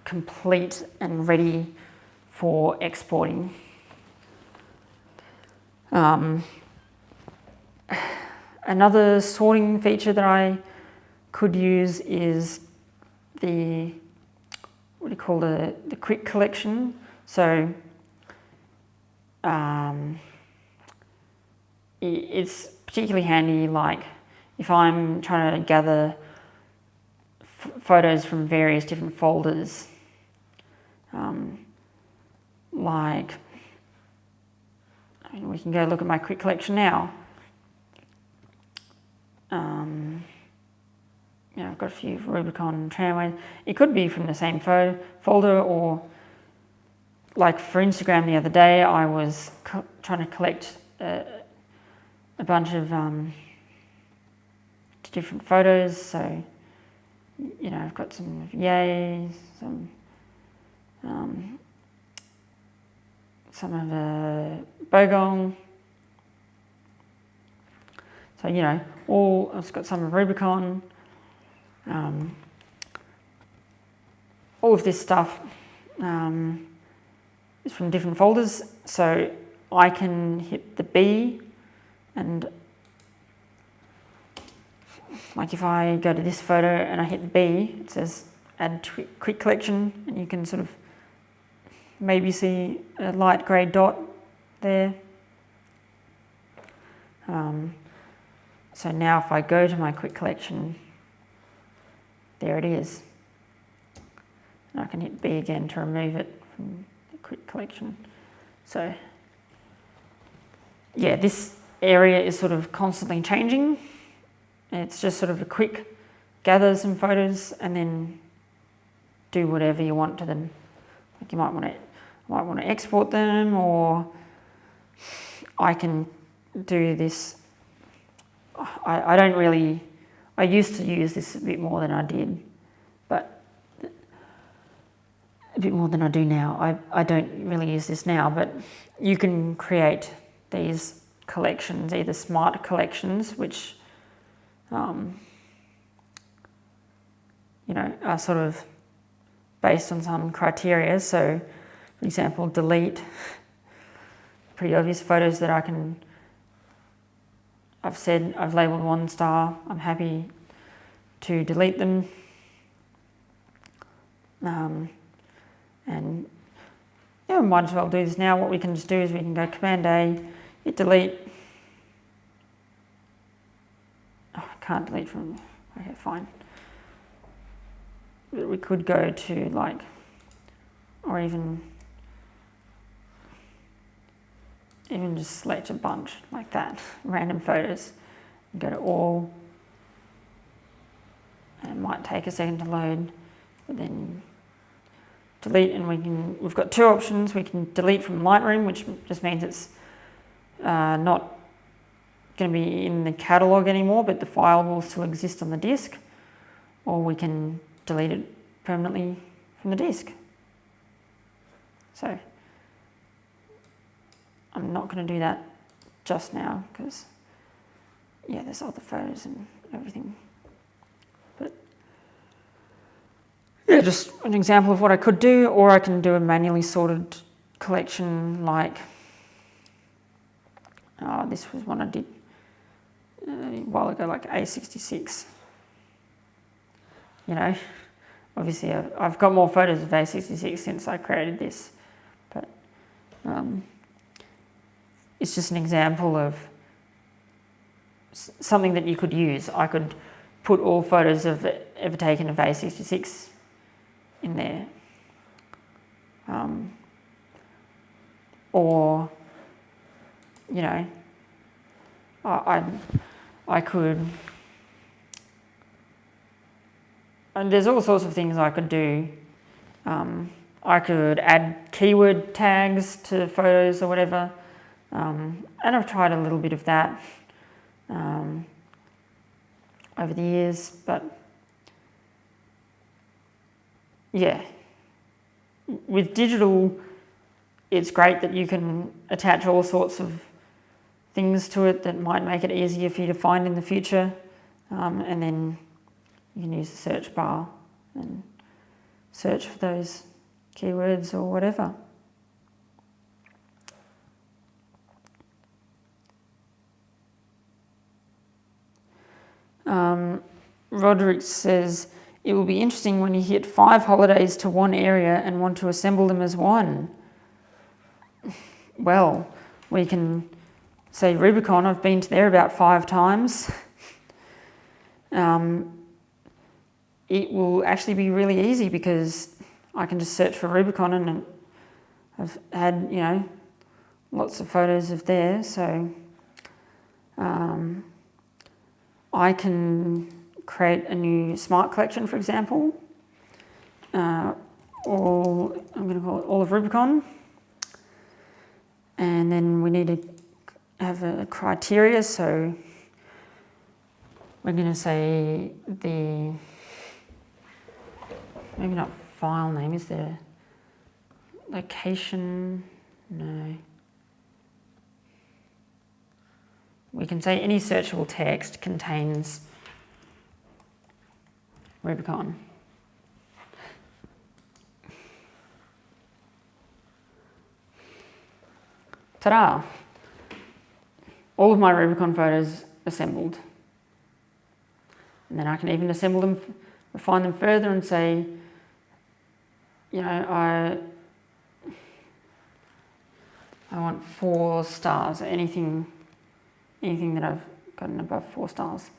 complete and ready for exporting. Another sorting feature that I could use is the quick collection. So it's particularly handy, like if I'm trying to gather photos from various different folders, like, I mean, we can go look at my quick collection now. You know, I've got a few Rubicon tramways. It could be from the same folder, or like for Instagram the other day, I was trying to collect a bunch of different photos. So, you know, I've got some Yay, some of Bogong. So, you know, I've got some of Rubicon. All of this stuff is from different folders, so I can hit the B, and like if I go to this photo and I hit the B, it says add quick collection, and you can sort of maybe see a light grey dot there. So now if I go to my quick collection, there it is. And I can hit B again to remove it from the quick collection. So yeah, this area is sort of constantly changing. It's just sort of a quick gather some photos and then do whatever you want to them. Like you might want to export them, or I can do this. I used to use this a bit more than I did, but a bit more than I do now. I don't really use this now, but you can create these collections, either smart collections, which you know, are sort of based on some criteria. So, for example, delete, pretty obvious photos that I've labelled 1 star, I'm happy to delete them. And yeah, we might as well do this now. What we can just do is we can go Command A, hit delete. Oh, I can't delete from, okay, fine. But we could go to like, or even just select a bunch like that, random photos, and go to all. And it might take a second to load, but then delete, and we've got two options. We can delete from Lightroom, which just means it's not going to be in the catalogue anymore, but the file will still exist on the disk, or we can delete it permanently from the disk. So I'm not going to do that just now because, yeah, there's other photos and everything. But yeah, just an example of what I could do, or I can do a manually sorted collection like, this was one I did a while ago, like A66. You know, obviously I've got more photos of A66 since I created this, but it's just an example of something that you could use. I could put all photos of ever taken of A66 in there. Or, you know, I could, and there's all sorts of things I could do. I could add keyword tags to photos or whatever. And I've tried a little bit of that over the years, but yeah, with digital, it's great that you can attach all sorts of things to it that might make it easier for you to find in the future, and then you can use the search bar and search for those keywords or whatever. Roderick says, it will be interesting when you hit 5 holidays to one area and want to assemble them as one. Well, we can say Rubicon, I've been to there about 5 times. It will actually be really easy because I can just search for Rubicon, and I've had, you know, lots of photos of there. So I can create a new smart collection, for example. I'm going to call it all of Rubicon. And then we need to have a criteria. So we're going to say the, maybe not file name, is there location? No. We can say any searchable text contains Rubicon. Ta-da! All of my Rubicon photos assembled. And then I can even assemble them, refine them further and say, you know, I want 4 stars, anything that I've gotten above 4 stars.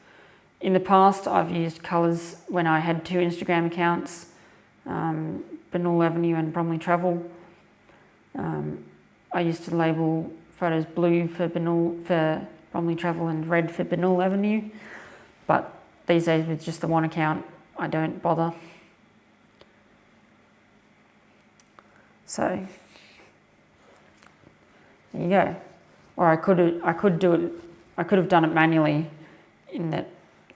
In the past, I've used colours when I had 2 Instagram accounts, Bernal Avenue and Bromley Travel. I used to label photos blue for Bromley Travel and red for Bernal Avenue, but these days with just the one account, I don't bother. So there you go. Or I could have done it manually, in that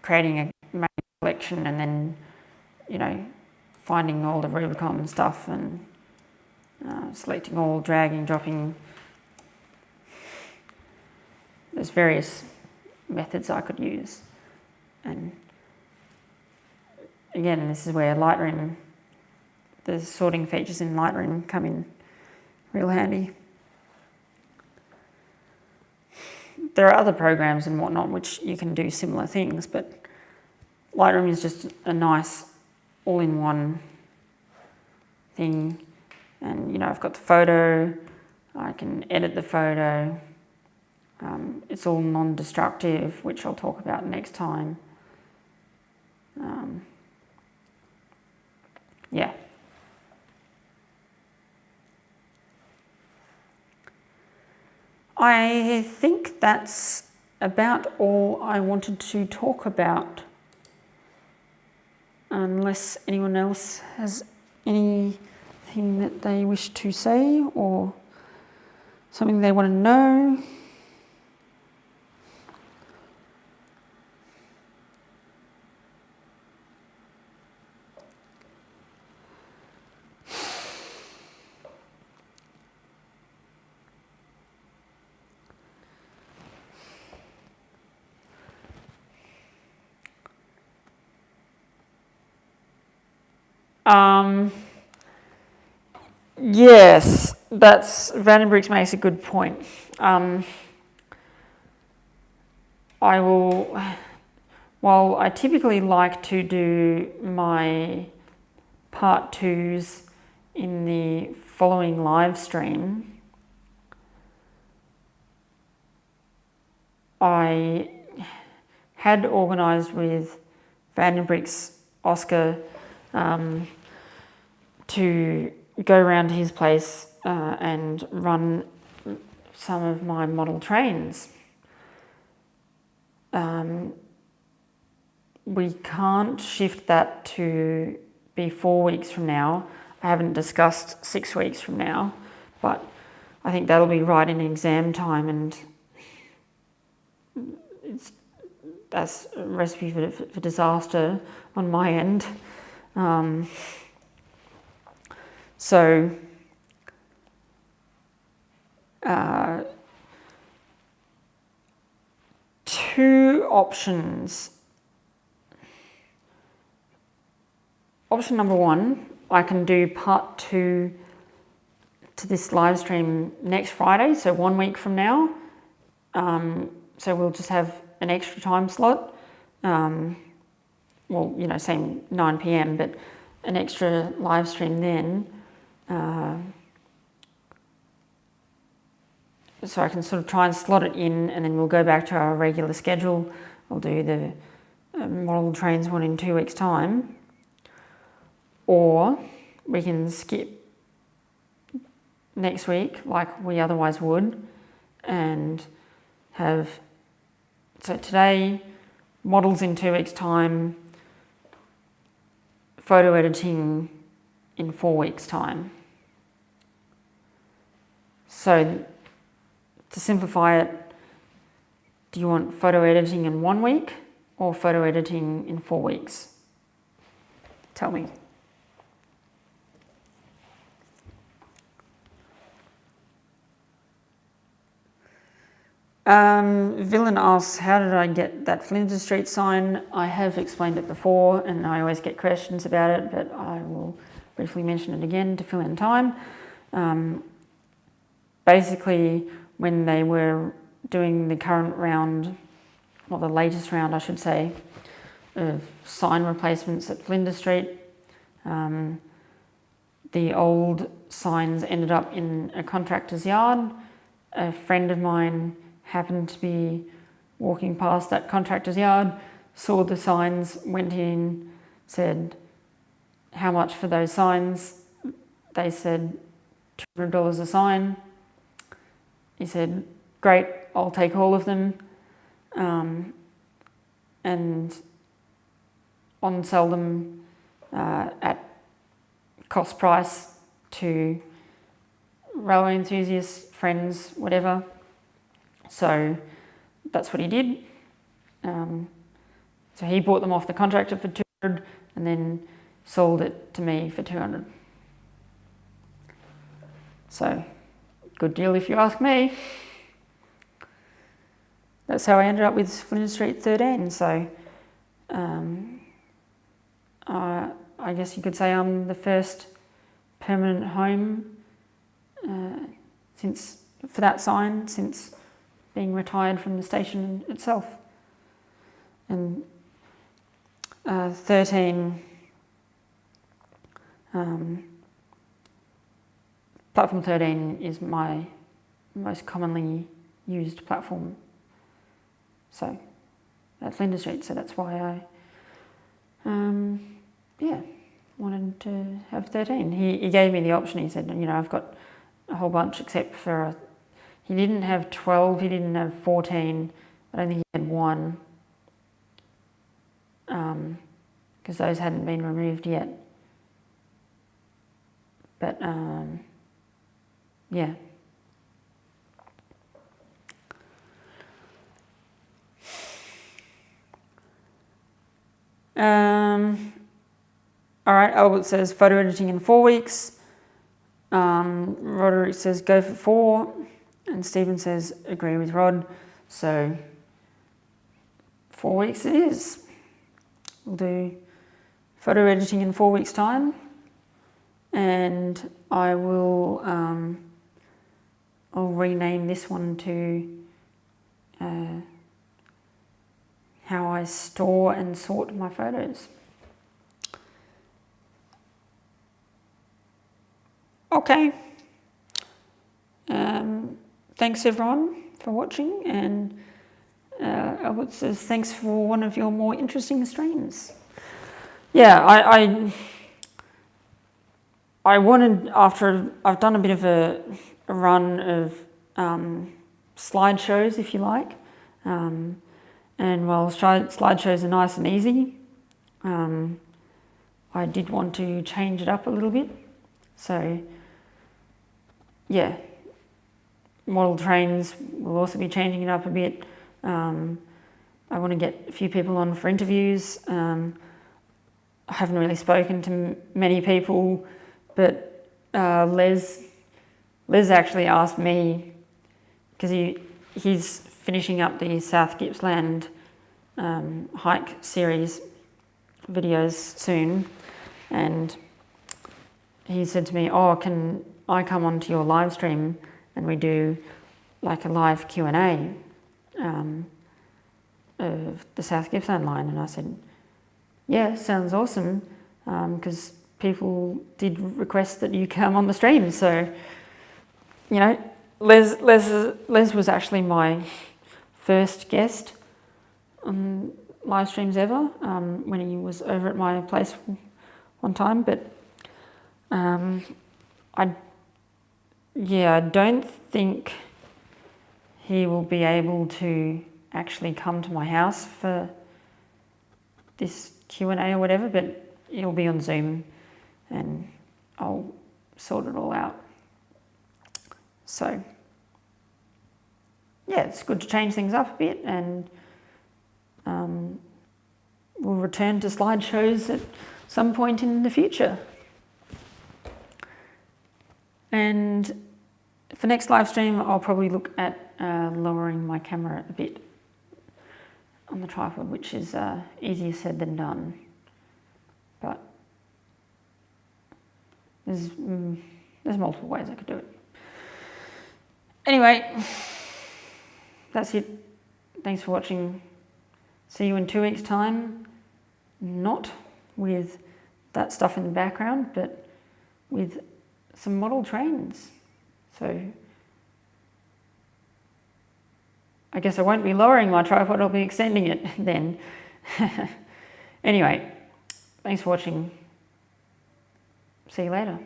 creating a manual collection and then, you know, finding all the Rubicon stuff and selecting all, dragging, dropping. There's various methods I could use. And again, this is where Lightroom, the sorting features in Lightroom come in real handy. There are other programs and whatnot which you can do similar things, but Lightroom is just a nice all-in-one thing, and you know, I've got the photo, I can edit the photo, it's all non-destructive, which I'll talk about next time. Yeah. I think that's about all I wanted to talk about, unless anyone else has anything that they wish to say or something they want to know. Yes, Vandenbricks makes a good point. While I typically like to do my part 2s in the following live stream, I had organised with Vandenbricks Oscar to go around to his place and run some of my model trains. We can't shift that to be 4 weeks from now. I haven't discussed 6 weeks from now, but I think that'll be right in exam time, and that's a recipe for disaster on my end. So two options. Option number one, I can do part 2 to this live stream next Friday, so 1 week from now. So we'll just have an extra time slot. Well, you know, same 9 p.m, but an extra live stream then. So I can sort of try and slot it in, and then we'll go back to our regular schedule. I'll do the model trains 1 in 2 weeks' time. Or we can skip next week like we otherwise would and have, so today, models in 2 weeks' time, photo editing in 4 weeks' time. So to simplify it, do you want photo editing in 1 week or photo editing in 4 weeks? Tell me. Villain asks, how did I get that Flinders Street sign? I have explained it before and I always get questions about it, but I will briefly mention it again to fill in time. Basically, when they were doing the current round, or the latest round I should say, of sign replacements at Flinders Street, the old signs ended up in a contractor's yard. A friend of mine happened to be walking past that contractor's yard, saw the signs, went in, said, how much for those signs? They said $200 a sign. He said, great, I'll take all of them, and on-sell them at cost price to railway enthusiasts, friends, whatever. So that's what he did. So he bought them off the contractor for $200 and then sold it to me for $200. So good deal if you ask me. That's how I ended up with Flinders Street 13. So I guess you could say I'm the first permanent home for that sign since being retired from the station itself. And 13, platform 13 is my most commonly used platform. So that's Linda Street, so that's why I, wanted to have 13. He gave me the option. He said, I've got a whole bunch except for, he didn't have 12, he didn't have 14, I don't think he had 1, because those hadn't been removed yet. But yeah. All right, Albert says photo editing in 4 weeks. Roderick says go for 4. And Stephen says agree with Rod. So 4 weeks it is. We'll do photo editing in 4 weeks' time. And I will, I'll rename this one to how I store and sort my photos. Okay. Thanks everyone for watching, and Albert says thanks for one of your more interesting streams. Yeah, I wanted, after I've done a bit of a run of slideshows, if you like, and while slideshows are nice and easy, I did want to change it up a little bit. So yeah, model trains will also be changing it up a bit. I want to get a few people on for interviews. I haven't really spoken to many people, but Les actually asked me, because he's finishing up the South Gippsland hike series videos soon, and he said to me, oh, can I come onto your live stream and we do like a live Q&A of the South Gippsland line? And I said, yeah, sounds awesome, because people did request that you come on the stream. So, Les was actually my first guest on live streams ever, when he was over at my place one time. But I don't think he will be able to actually come to my house for this Q&A or whatever, but he'll be on Zoom and I'll sort it all out. So yeah, it's good to change things up a bit, and we'll return to slideshows at some point in the future. And for next live stream, I'll probably look at lowering my camera a bit on the tripod, which is easier said than done. But there's multiple ways I could do it. Anyway, that's it. Thanks for watching. See you in 2 weeks' time. Not with that stuff in the background, but with some model trains. So I guess I won't be lowering my tripod, I'll be extending it then. Anyway, thanks for watching. See you later.